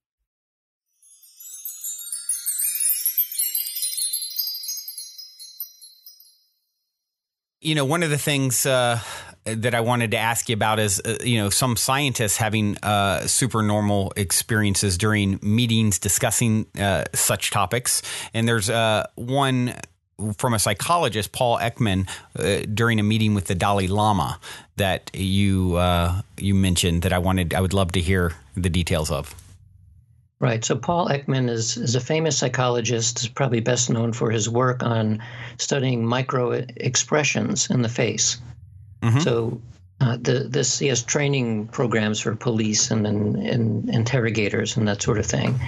You know, one of the things that I wanted to ask you about is, some scientists having supernormal experiences during meetings discussing such topics. And there's one from a psychologist, Paul Ekman, during a meeting with the Dalai Lama that you mentioned that I would love to hear the details of. Right. So Paul Ekman is a famous psychologist, is probably best known for his work on studying micro expressions in the face. Mm-hmm. So he has training programs for police and interrogators and that sort of thing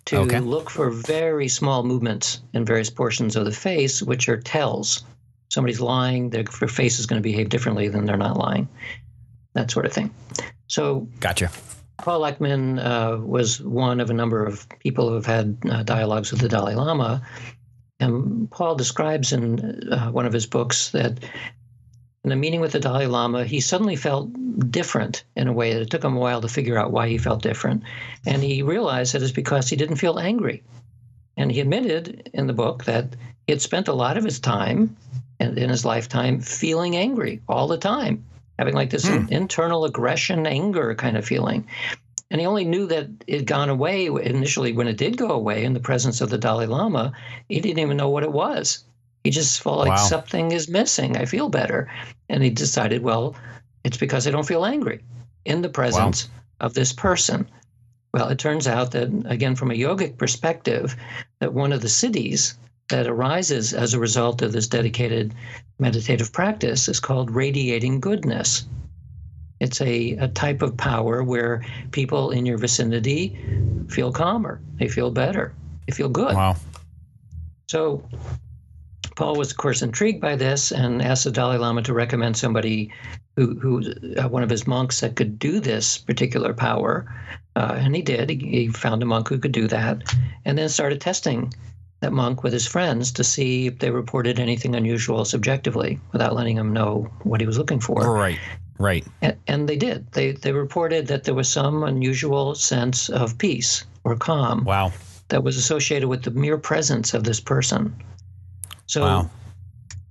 to look for very small movements in various portions of the face, which are tells. Somebody's lying, their face is going to behave differently than they're not lying, that sort of thing. So gotcha. Paul Ekman was one of a number of people who have had dialogues with the Dalai Lama. And Paul describes in one of his books that in a meeting with the Dalai Lama, he suddenly felt different in a way that it took him a while to figure out why he felt different. And he realized that it's because he didn't feel angry. And he admitted in the book that he had spent a lot of his time in his lifetime feeling angry all the time, having like this internal aggression, anger kind of feeling. And he only knew that it had gone away initially when it did go away in the presence of the Dalai Lama. He didn't even know what it was. He just felt like something is missing. I feel better. And he decided, well, it's because I don't feel angry in the presence of this person. Well, it turns out that, again, from a yogic perspective, that one of the siddhis that arises as a result of this dedicated meditative practice is called radiating goodness. It's a type of power where people in your vicinity feel calmer, they feel better, they feel good. Wow. So Paul was, of course, intrigued by this and asked the Dalai Lama to recommend somebody who one of his monks that could do this particular power. And he did. He found a monk who could do that and then started testing that monk with his friends to see if they reported anything unusual subjectively without letting him know what he was looking for. Right. And they did. They reported that there was some unusual sense of peace or calm that was associated with the mere presence of this person. So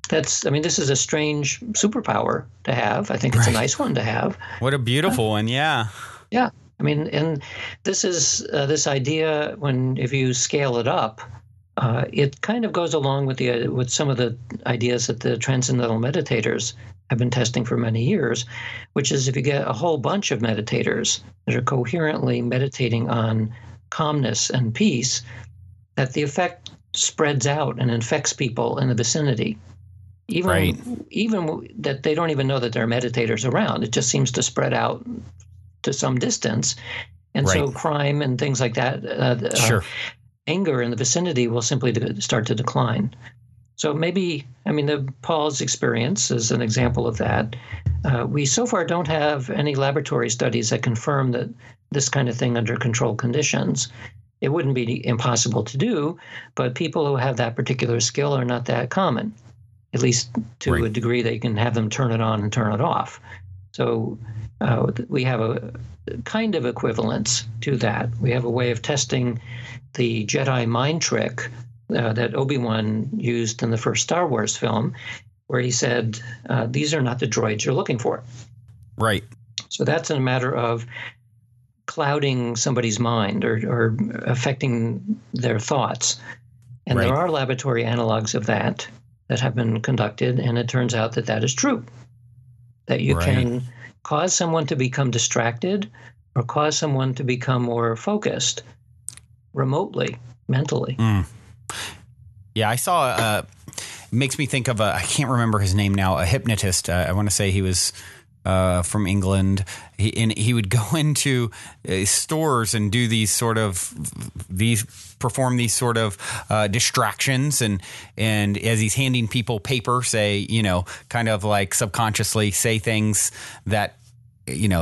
this is a strange superpower to have. I think it's a nice one to have. What a beautiful one. Yeah. Yeah. I mean, and this is this idea if you scale it up, it kind of goes along with some of the ideas that the transcendental meditators have been testing for many years, which is if you get a whole bunch of meditators that are coherently meditating on calmness and peace, that the effect spreads out and infects people in the vicinity. Even that they don't even know that there are meditators around. It just seems to spread out to some distance. And so crime and things like that, anger in the vicinity will simply start to decline. So maybe, Paul's experience is an example of that. We so far don't have any laboratory studies that confirm that this kind of thing under controlled conditions. It wouldn't be impossible to do, but people who have that particular skill are not that common, at least to a degree that you can have them turn it on and turn it off. So we have a kind of equivalence to that. We have a way of testing the Jedi mind trick that Obi-Wan used in the first Star Wars film, where he said, these are not the droids you're looking for. Right. So that's a matter of clouding somebody's mind or affecting their thoughts. And there are laboratory analogs of that have been conducted, and it turns out that that is true. That you can cause someone to become distracted or cause someone to become more focused remotely, mentally. Yeah, I saw, makes me think of I can't remember his name now, a hypnotist. I want to say he was from England. He would go into stores and do perform these sort of distractions, and as he's handing people paper, say, kind of like subconsciously say things that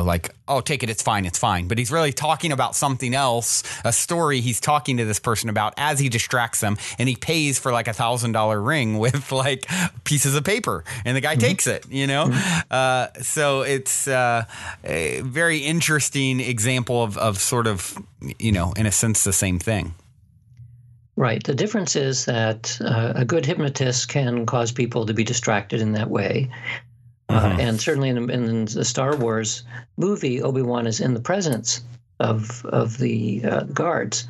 like, oh, take it, it's fine. But he's really talking about something else, a story he's talking to this person about as he distracts them. And he pays for like $1,000 ring with like pieces of paper, and the guy takes it, So it's a very interesting example of sort of, in a sense, the same thing. Right. The difference is that a good hypnotist can cause people to be distracted in that way. And certainly in the Star Wars movie, Obi-Wan is in the presence of the guards.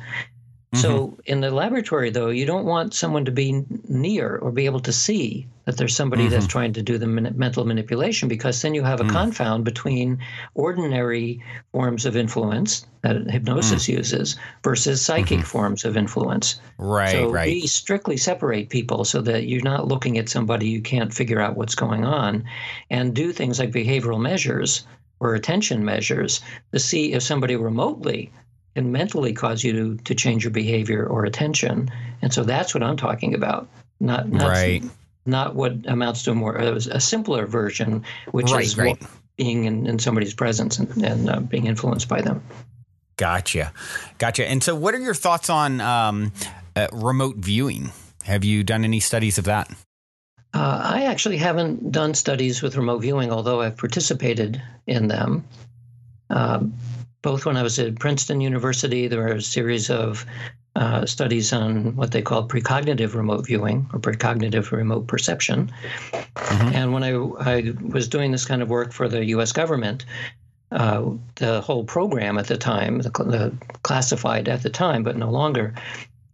So in the laboratory, though, you don't want someone to be near or be able to see that there's somebody that's trying to do the mental manipulation, because then you have a confound between ordinary forms of influence that hypnosis uses versus psychic forms of influence. So we strictly separate people so that you're not looking at somebody you can't figure out what's going on, and do things like behavioral measures or attention measures to see if somebody remotely can mentally cause you to change your behavior or attention. And so that's what I'm talking about, not what amounts to a simpler version, which is being in somebody's presence and being influenced by them. Gotcha. And so what are your thoughts on remote viewing? Have you done any studies of that? I actually haven't done studies with remote viewing, although I've participated in them. Both when I was at Princeton University, there were a series of studies on what they call precognitive remote viewing or precognitive remote perception. And when I was doing this kind of work for the U.S. government, the whole program at the time, the classified at the time, but no longer,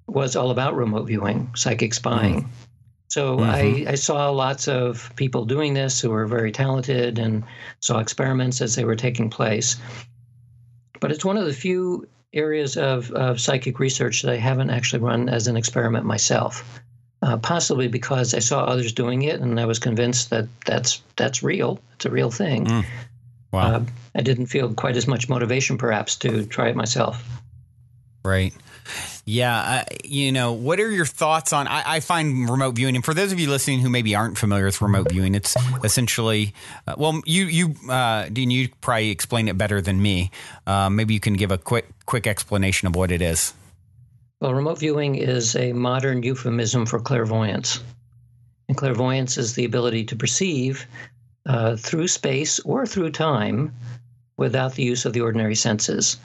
was all about remote viewing, psychic spying. So I saw lots of people doing this who were very talented and saw experiments as they were taking place. But it's one of the few areas of psychic research that I haven't actually run as an experiment myself, possibly because I saw others doing it and I was convinced that that's real. It's a real thing. Wow. I didn't feel quite as much motivation, perhaps, to try it myself. Right. Yeah. What are your thoughts on, I find remote viewing, and for those of you listening who maybe aren't familiar with remote viewing, it's essentially, Dean, you probably explain it better than me. Maybe you can give a quick explanation of what it is. Well, remote viewing is a modern euphemism for clairvoyance. And clairvoyance is the ability to perceive through space or through time without the use of the ordinary senses.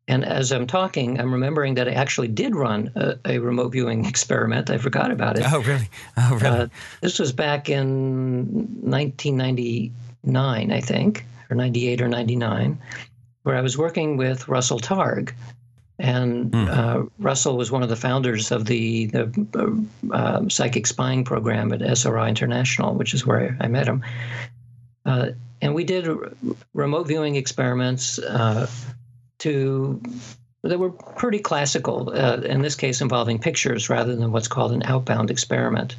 And as I'm talking, I'm remembering that I actually did run a remote viewing experiment. I forgot about it. Oh, really? This was back in 1999, I think, or 98 or 99, where I was working with Russell Targ. And Russell was one of the founders of the psychic spying program at SRI International, which is where I met him. And we did remote viewing experiments that were pretty classical, in this case involving pictures rather than what's called an outbound experiment.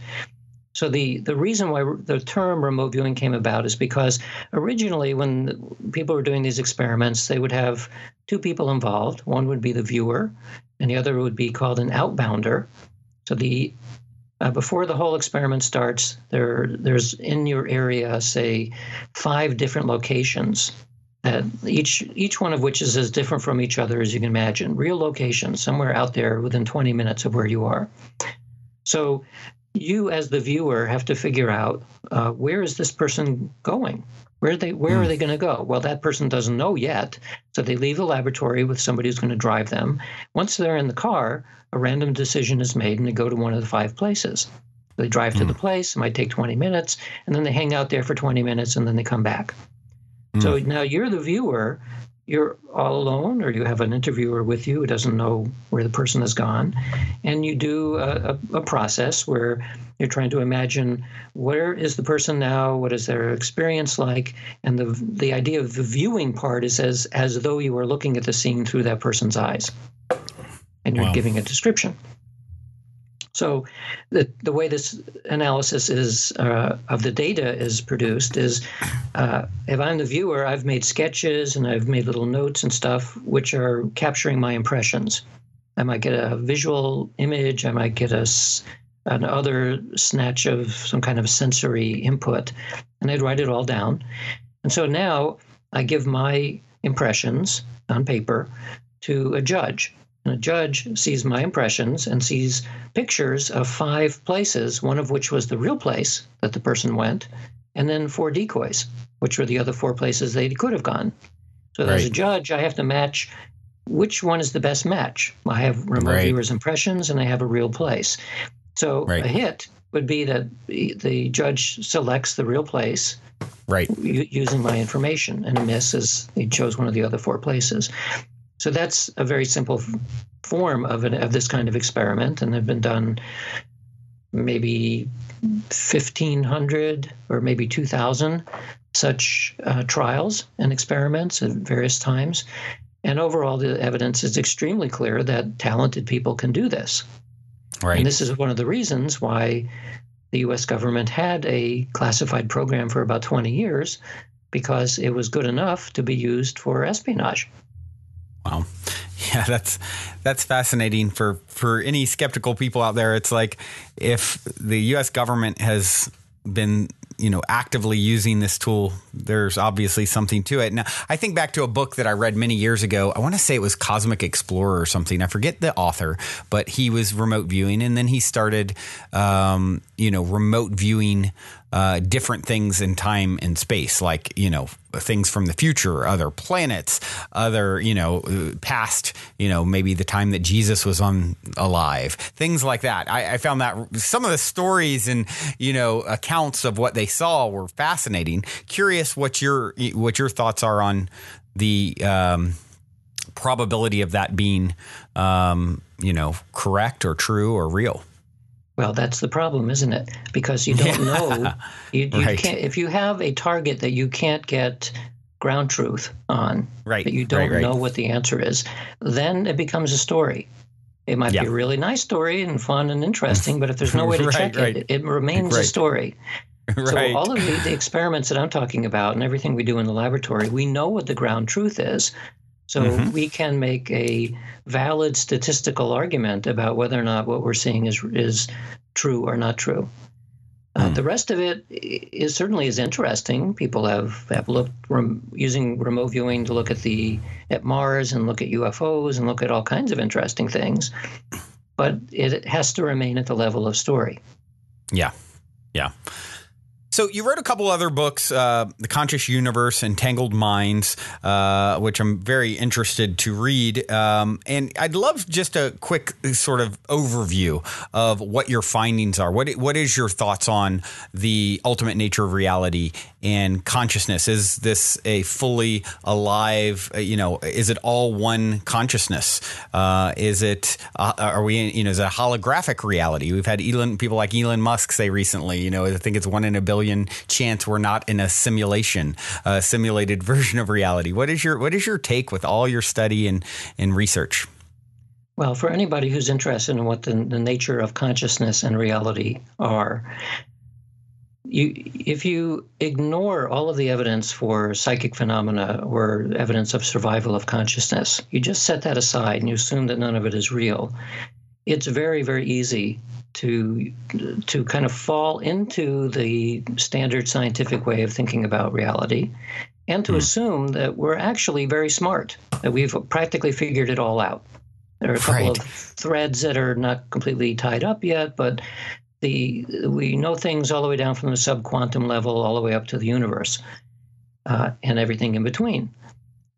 So the reason why the term remote viewing came about is because originally when people were doing these experiments, they would have two people involved. One would be the viewer, and the other would be called an outbounder. So before the whole experiment starts, there's in your area, say, 5 different locations. Each one of which is as different from each other as you can imagine. Real locations, somewhere out there within 20 minutes of where you are. So you, as the viewer, have to figure out where is this person going? Where are they going to go? Well, that person doesn't know yet. So they leave the laboratory with somebody who's going to drive them. Once they're in the car, a random decision is made and they go to one of the 5 places. They drive to the place. It might take 20 minutes, and then they hang out there for 20 minutes, and then they come back. So now you're the viewer, you're all alone, or you have an interviewer with you who doesn't know where the person has gone, and you do a process where you're trying to imagine where is the person now, what is their experience like, and the idea of the viewing part is as though you were looking at the scene through that person's eyes, and you're giving a description. So the way this analysis is of the data is produced is if I'm the viewer, I've made sketches and I've made little notes and stuff which are capturing my impressions. I might get a visual image. I might get another snatch of some kind of sensory input, and I'd write it all down. And so now I give my impressions on paper to a judge. And a judge sees my impressions and sees pictures of 5 places, one of which was the real place that the person went, and then 4 decoys, which were the other 4 places they could have gone. So as a judge, I have to match which one is the best match. I have remote viewers' impressions and I have a real place. So a hit would be that the judge selects the real place using my information, and a miss is he chose one of the other 4 places. So that's a very simple form of this kind of experiment, and they've been done maybe 1,500 or maybe 2,000 such trials and experiments at various times. And overall, the evidence is extremely clear that talented people can do this. Right. And this is one of the reasons why the U.S. government had a classified program for about 20 years, because it was good enough to be used for espionage. Wow. Yeah, that's fascinating for any skeptical people out there. It's like if the U.S. government has been, actively using this tool, there's obviously something to it. Now, I think back to a book that I read many years ago. I want to say it was Cosmic Explorer or something. I forget the author, but he was remote viewing, and then he started, remote viewing different things in time and space, like, things from the future, other planets, other, past, maybe the time that Jesus was alive, things like that. I found that some of the stories and, accounts of what they saw were fascinating. Curious what your thoughts are on the probability of that being, correct or true or real. Well, that's the problem, isn't it? Because you don't know. You can't, if you have a target that you can't get ground truth on, that you don't know what the answer is, then it becomes a story. It might be a really nice story and fun and interesting, but if there's no way to check it, it remains a story. So all of the experiments that I'm talking about and everything we do in the laboratory, we know what the ground truth is. So we can make a valid statistical argument about whether or not what we're seeing is true or not true. The rest of it is certainly is interesting. People have looked using remote viewing to look at Mars and look at UFOs and look at all kinds of interesting things. But it has to remain at the level of story. Yeah. So you wrote a couple other books, The Conscious Universe and Tangled Minds, which I'm very interested to read. And I'd love just a quick sort of overview of what your findings are. What is your thoughts on the ultimate nature of reality and consciousness? Is this a fully alive, is it all one consciousness? Is it, is it a holographic reality? We've had people like Elon Musk say recently, I think it's 1 in a billion chance we're not in a simulated version of reality. What is your take with all your study and research? Well, for anybody who's interested in what the nature of consciousness and reality are, if you ignore all of the evidence for psychic phenomena or evidence of survival of consciousness, you just set that aside and you assume that none of it is real, it's very, very easy to kind of fall into the standard scientific way of thinking about reality and to assume that we're actually very smart, that we've practically figured it all out. There are a couple of threads that are not completely tied up yet, but we know things all the way down from the subquantum level all the way up to the universe and everything in between.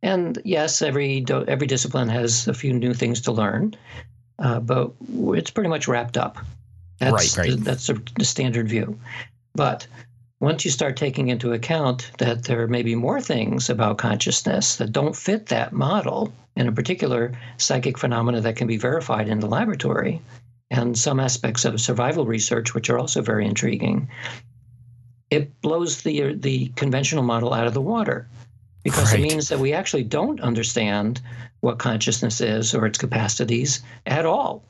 And yes, every discipline has a few new things to learn, but it's pretty much wrapped up. That's the standard view. But once you start taking into account that there may be more things about consciousness that don't fit that model, and in particular, psychic phenomena that can be verified in the laboratory, and some aspects of survival research, which are also very intriguing, it blows the conventional model out of the water, because it means that we actually don't understand what consciousness is or its capacities at all,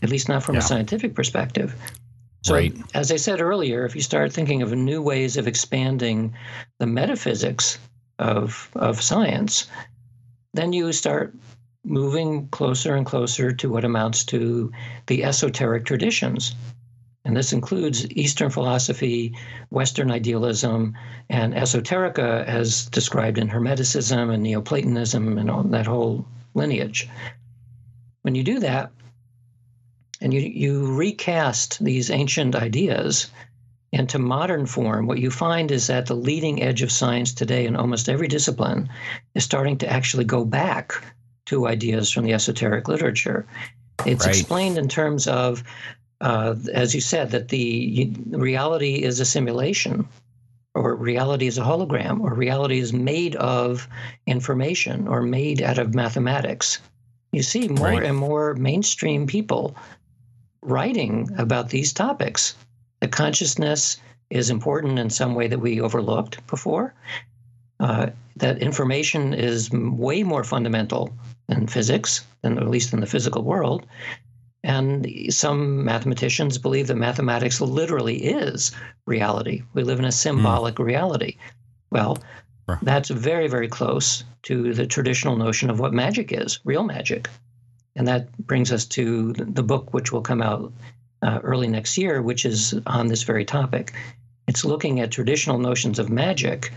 at least not from a scientific perspective. So as I said earlier, if you start thinking of new ways of expanding the metaphysics of science, then you start moving closer and closer to what amounts to the esoteric traditions. And this includes Eastern philosophy, Western idealism, and esoterica as described in Hermeticism and Neoplatonism and all that whole lineage. When you do that, and you recast these ancient ideas into modern form, what you find is that the leading edge of science today in almost every discipline is starting to actually go back to ideas from the esoteric literature. It's explained in terms of, as you said, that the reality is a simulation, or reality is a hologram, or reality is made of information or made out of mathematics. You see more and more mainstream people writing about these topics. The consciousness is important in some way that we overlooked before. That information is way more fundamental than physics, at least in the physical world. And some mathematicians believe that mathematics literally is reality. We live in a symbolic reality. Well, that's very, very close to the traditional notion of what magic is, real magic. And that brings us to the book, which will come out early next year, which is on this very topic. It's looking at traditional notions of magic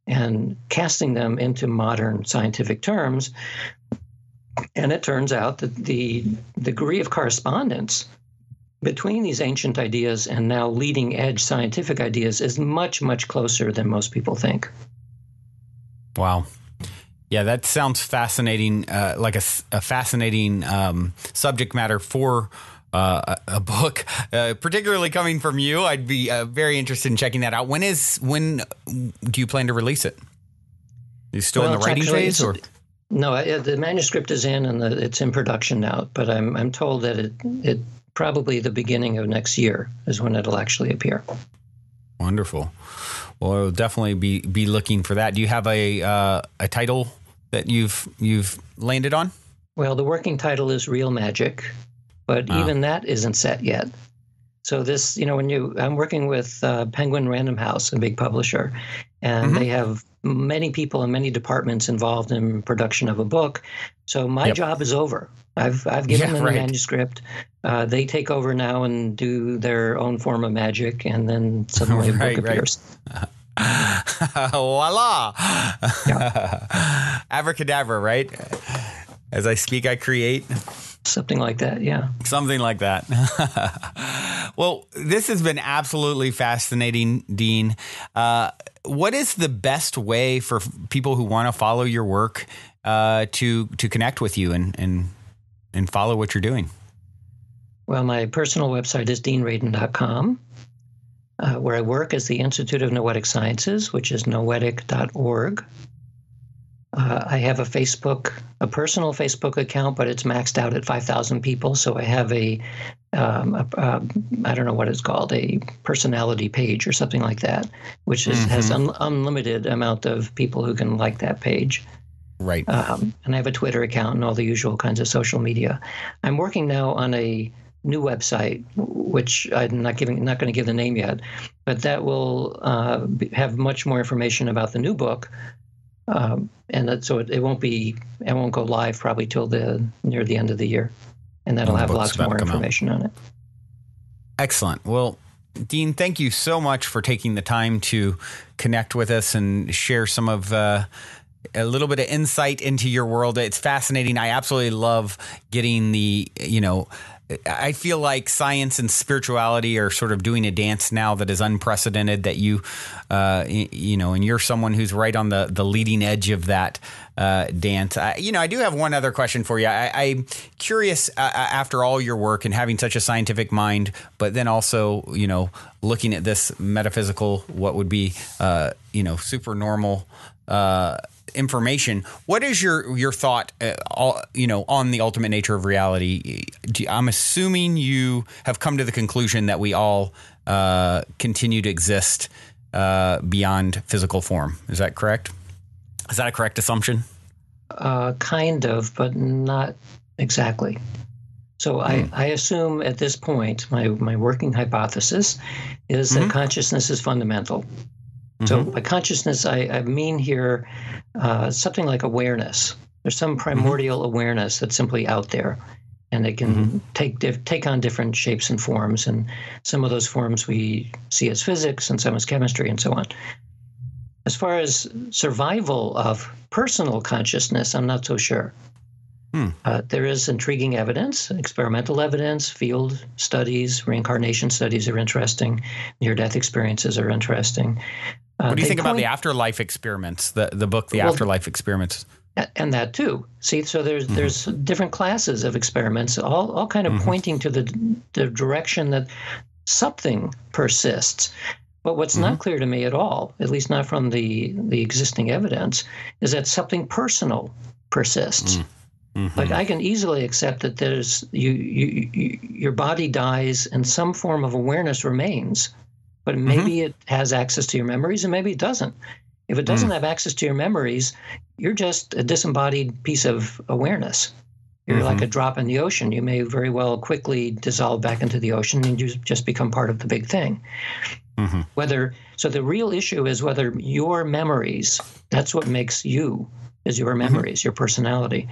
and casting them into modern scientific terms. And it turns out that the degree of correspondence between these ancient ideas and now leading edge scientific ideas is much, much closer than most people think. Wow. Yeah, that sounds fascinating, like a fascinating subject matter for a book, particularly coming from you. I'd be very interested in checking that out. When do you plan to release it? Are you still in the writing phase, or? No, the manuscript is in and it's in production now. But I'm told that it probably the beginning of next year is when it'll actually appear. Wonderful. Well, I'll definitely be looking for that. Do you have a title that you've landed on? Well, the working title is Real Magic, but even that isn't set yet. So this, I'm working with Penguin Random House, a big publisher, and they have many people in many departments involved in production of a book. So my job is over. I've given them the manuscript. They take over now and do their own form of magic, and then suddenly a book appears. Voila! Abracadabra, right? As I speak, I create. Something like that, yeah. Something like that. Well, this has been absolutely fascinating, Dean. What is the best way for people who want to follow your work to connect with you and follow what you're doing? Well, my personal website is deanradin.com. Where I work is the Institute of Noetic Sciences, which is noetic.org. I have a personal Facebook account, but it's maxed out at 5,000 people. So I have I don't know what it's called, a personality page or something like that, which has unlimited amount of people who can like that page. Right. And I have a Twitter account and all the usual kinds of social media. I'm working now on a new website, which I'm not going to give the name yet, but that will have much more information about the new book. So it won't go live probably till near the end of the year, and that'll have lots more information on it. Excellent. Well, Dean, thank you so much for taking the time to connect with us and share some of a little bit of insight into your world. It's fascinating. I absolutely love getting I feel like science and spirituality are sort of doing a dance now that is unprecedented, that and you're someone who's right on the leading edge of that dance. I do have one other question for you. I'm curious, after all your work and having such a scientific mind, but then also, looking at this metaphysical, what would be, supernormal information. What is your thought, on the ultimate nature of reality? I'm assuming you have come to the conclusion that we all continue to exist beyond physical form. Is that correct? Is that a correct assumption? Kind of, but not exactly. So I assume at this point, my working hypothesis is that consciousness is fundamental. So by consciousness, I mean here something like awareness. There's some primordial awareness that's simply out there. and they can take on different shapes and forms. And some of those forms we see as physics, and some as chemistry, and so on. As far as survival of personal consciousness, I'm not so sure. There is intriguing evidence, experimental evidence, field studies, reincarnation studies are interesting, near-death experiences are interesting. What do you think about the afterlife experiments, the book, The Afterlife Experiments? And that too. See, so there's different classes of experiments, all kind of pointing to the direction that something persists. But what's not clear to me at all, at least not from the existing evidence, is that something personal persists. Like I can easily accept that there's your body dies and some form of awareness remains, but maybe it has access to your memories and maybe it doesn't. If it doesn't have access to your memories, you're just a disembodied piece of awareness. You're like a drop in the ocean. You may very well quickly dissolve back into the ocean and you just become part of the big thing. So the real issue is whether your memories, that's what makes you, is your memories, your personality.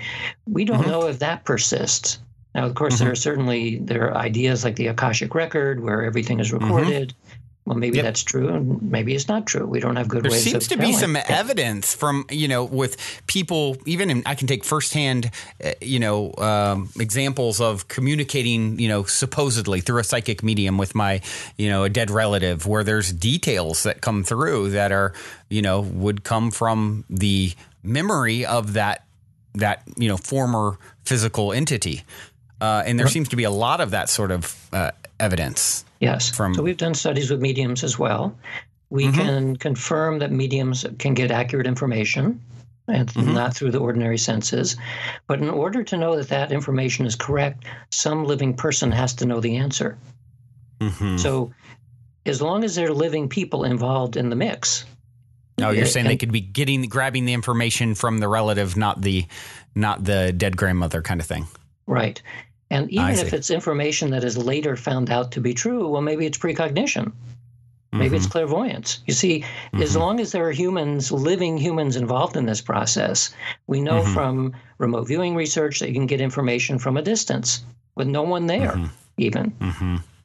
We don't know if that persists. Now, of course, there are ideas like the Akashic record where everything is recorded. Well, maybe that's true, and maybe it's not true. We don't have good ways of telling. There seems to be some evidence from, with people, I can take firsthand, examples of communicating, supposedly through a psychic medium with my, a dead relative, where there's details that come through that are, would come from the memory of that former physical entity. And there seems to be a lot of that sort of evidence. Yes. So we've done studies with mediums as well. We can confirm that mediums can get accurate information, and not through the ordinary senses. But in order to know that information is correct, some living person has to know the answer. So as long as there are living people involved in the mix. No, you're saying they could be grabbing the information from the relative, not the dead grandmother kind of thing. Right. And even if it's information that is later found out to be true, well, maybe it's precognition. Maybe it's clairvoyance. You see, as long as there are living humans involved in this process, we know from remote viewing research that you can get information from a distance with no one there, even.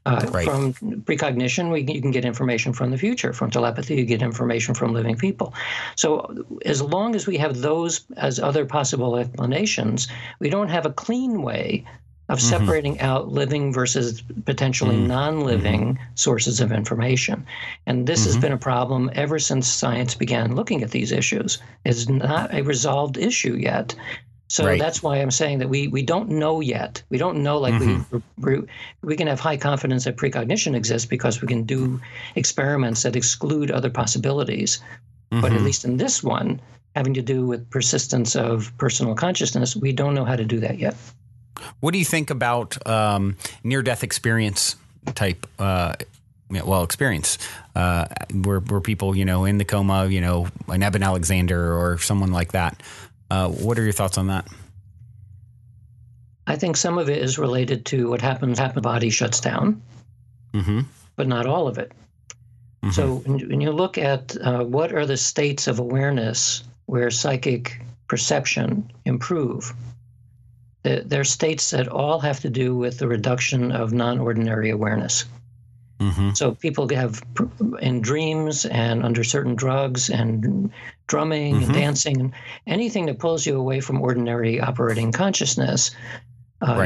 From precognition, you can get information from the future. From telepathy, you get information from living people. So as long as we have those as other possible explanations, we don't have a clean way of separating out living versus potentially non-living sources of information. And this has been a problem ever since science began looking at these issues. It's not a resolved issue yet. So that's why I'm saying that we don't know yet. We don't know, like we can have high confidence that precognition exists because we can do experiments that exclude other possibilities. But at least in this one, having to do with persistence of personal consciousness, we don't know how to do that yet. What do you think about near-death experience type experience where people, in the coma, an Eben Alexander or someone like that? What are your thoughts on that? I think some of it is related to what happens the body shuts down, but not all of it. So when you look at what are the states of awareness where psychic perception improve, they're states that all have to do with the reduction of non-ordinary awareness. So people have in dreams and under certain drugs and drumming and dancing, and anything that pulls you away from ordinary operating consciousness,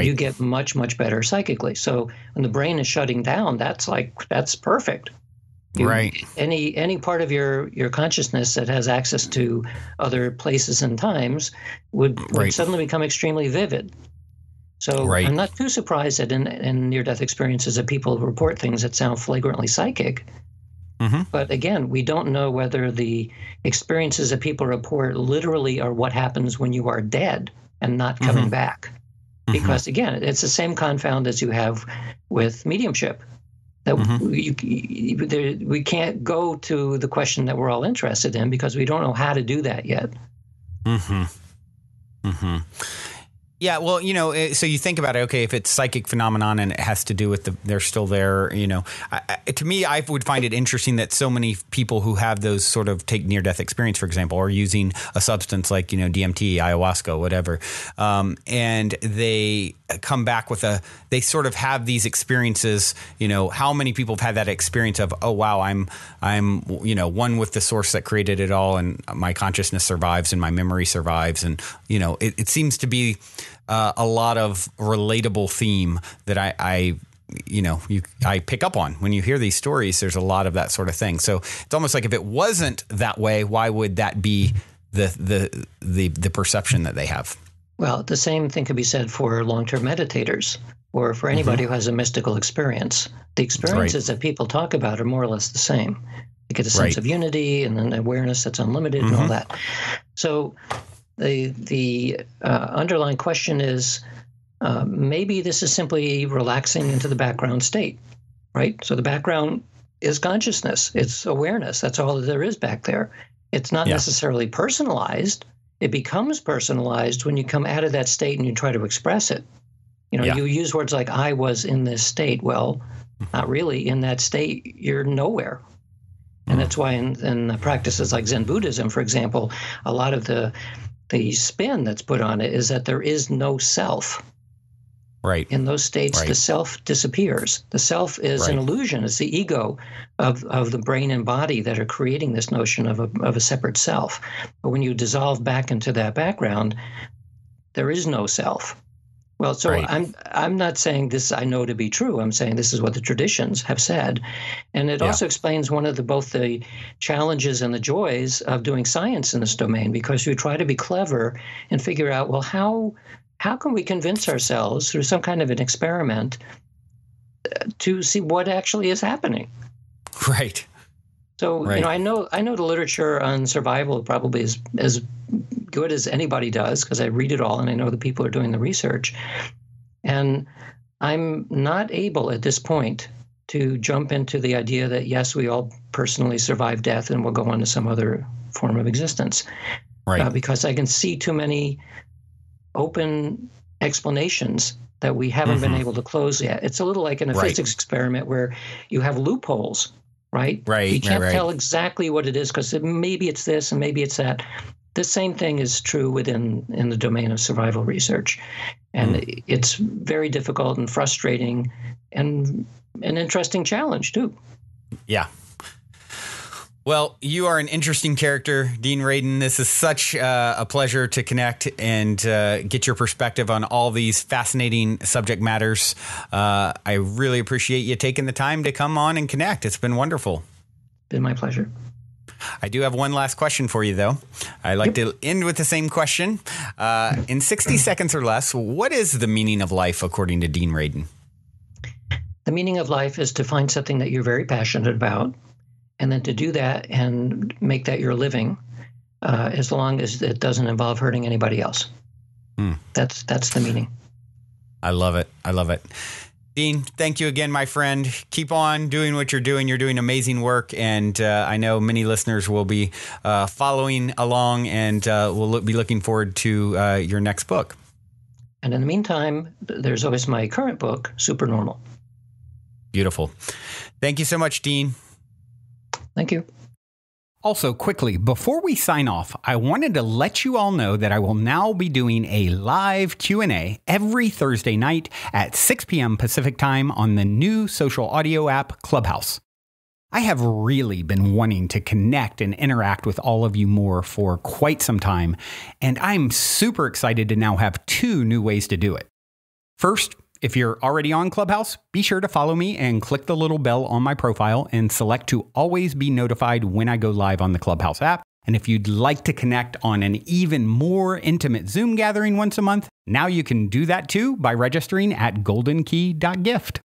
you get much, much better psychically. So when the brain is shutting down, that's perfect. Any part of your consciousness that has access to other places and times would suddenly become extremely vivid. So I'm not too surprised that in near-death experiences that people report things that sound flagrantly psychic. But again, we don't know whether the experiences that people report literally are what happens when you are dead and not coming back. Because again, it's the same confound as you have with mediumship. That we can't go to the question that we're all interested in because we don't know how to do that yet. Yeah, well, so you think about it, okay, if it's psychic phenomenon and it has to do with they're still there, to me, I would find it interesting that so many people who have those sort of take near-death experience, for example, or using a substance like, DMT, ayahuasca, whatever, and they come back with they sort of have these experiences, how many people have had that experience of, oh, wow, I'm one with the source that created it all, and my consciousness survives and my memory survives. And, it seems to be a lot of relatable theme that I pick up on when you hear these stories. There's a lot of that sort of thing. So it's almost like if it wasn't that way, why would that be the perception that they have? Well, the same thing could be said for long-term meditators or for anybody who has a mystical experience. The experiences that people talk about are more or less the same. You get a sense of unity and an awareness that's unlimited and all that. So the underlying question is, maybe this is simply relaxing into the background state, right? So the background is consciousness. It's awareness. That's all that there is back there. It's not necessarily personalized. It becomes personalized when you come out of that state and you try to express it. You use words like, I was in this state. Well, not really. In that state, you're nowhere. And that's why in practices like Zen Buddhism, for example, a lot of the spin that's put on it is that there is no self. Right. In those states, the self disappears. The self is an illusion. It's the ego of the brain and body that are creating this notion of a separate self. But when you dissolve back into that background, there is no self. Well, so I'm not saying this I know to be true. I'm saying this is what the traditions have said. And it also explains one of both the challenges and the joys of doing science in this domain, because you try to be clever and figure out, well, how can we convince ourselves through some kind of an experiment to see what actually is happening? Right. So, I know the literature on survival probably is as good as anybody does, because I read it all and I know the people are doing the research. And I'm not able at this point to jump into the idea that, yes, we all personally survive death and we'll go on to some other form of existence. Right. Because I can see too many open explanations that we haven't been able to close yet. It's a little like in a physics experiment where you have loopholes, right? Right. You can't tell exactly what it is because maybe it's this and maybe it's that. The same thing is true in the domain of survival research. And it's very difficult and frustrating and an interesting challenge too. Yeah. Well, you are an interesting character, Dean Radin. This is such a pleasure to connect and get your perspective on all these fascinating subject matters. I really appreciate you taking the time to come on and connect. It's been wonderful. Been my pleasure. I do have one last question for you, though. I like to end with the same question. In 60 seconds or less, what is the meaning of life according to Dean Radin? The meaning of life is to find something that you're very passionate about, and then to do that and make that your living, as long as it doesn't involve hurting anybody else. That's the meaning. I love it. I love it. Dean, thank you again, my friend. Keep on doing what you're doing. You're doing amazing work, and I know many listeners will be following along, and will be looking forward to your next book. And in the meantime, there's always my current book, Supernormal. Beautiful. Thank you so much, Dean. Thank you. Also, quickly, before we sign off, I wanted to let you all know that I will now be doing a live Q&A every Thursday night at 6 p.m. Pacific time on the new social audio app Clubhouse. I have really been wanting to connect and interact with all of you more for quite some time, and I'm super excited to now have 2 new ways to do it. First, if you're already on Clubhouse, be sure to follow me and click the little bell on my profile and select to always be notified when I go live on the Clubhouse app. And if you'd like to connect on an even more intimate Zoom gathering once a month, now you can do that too by registering at goldenkey.gift.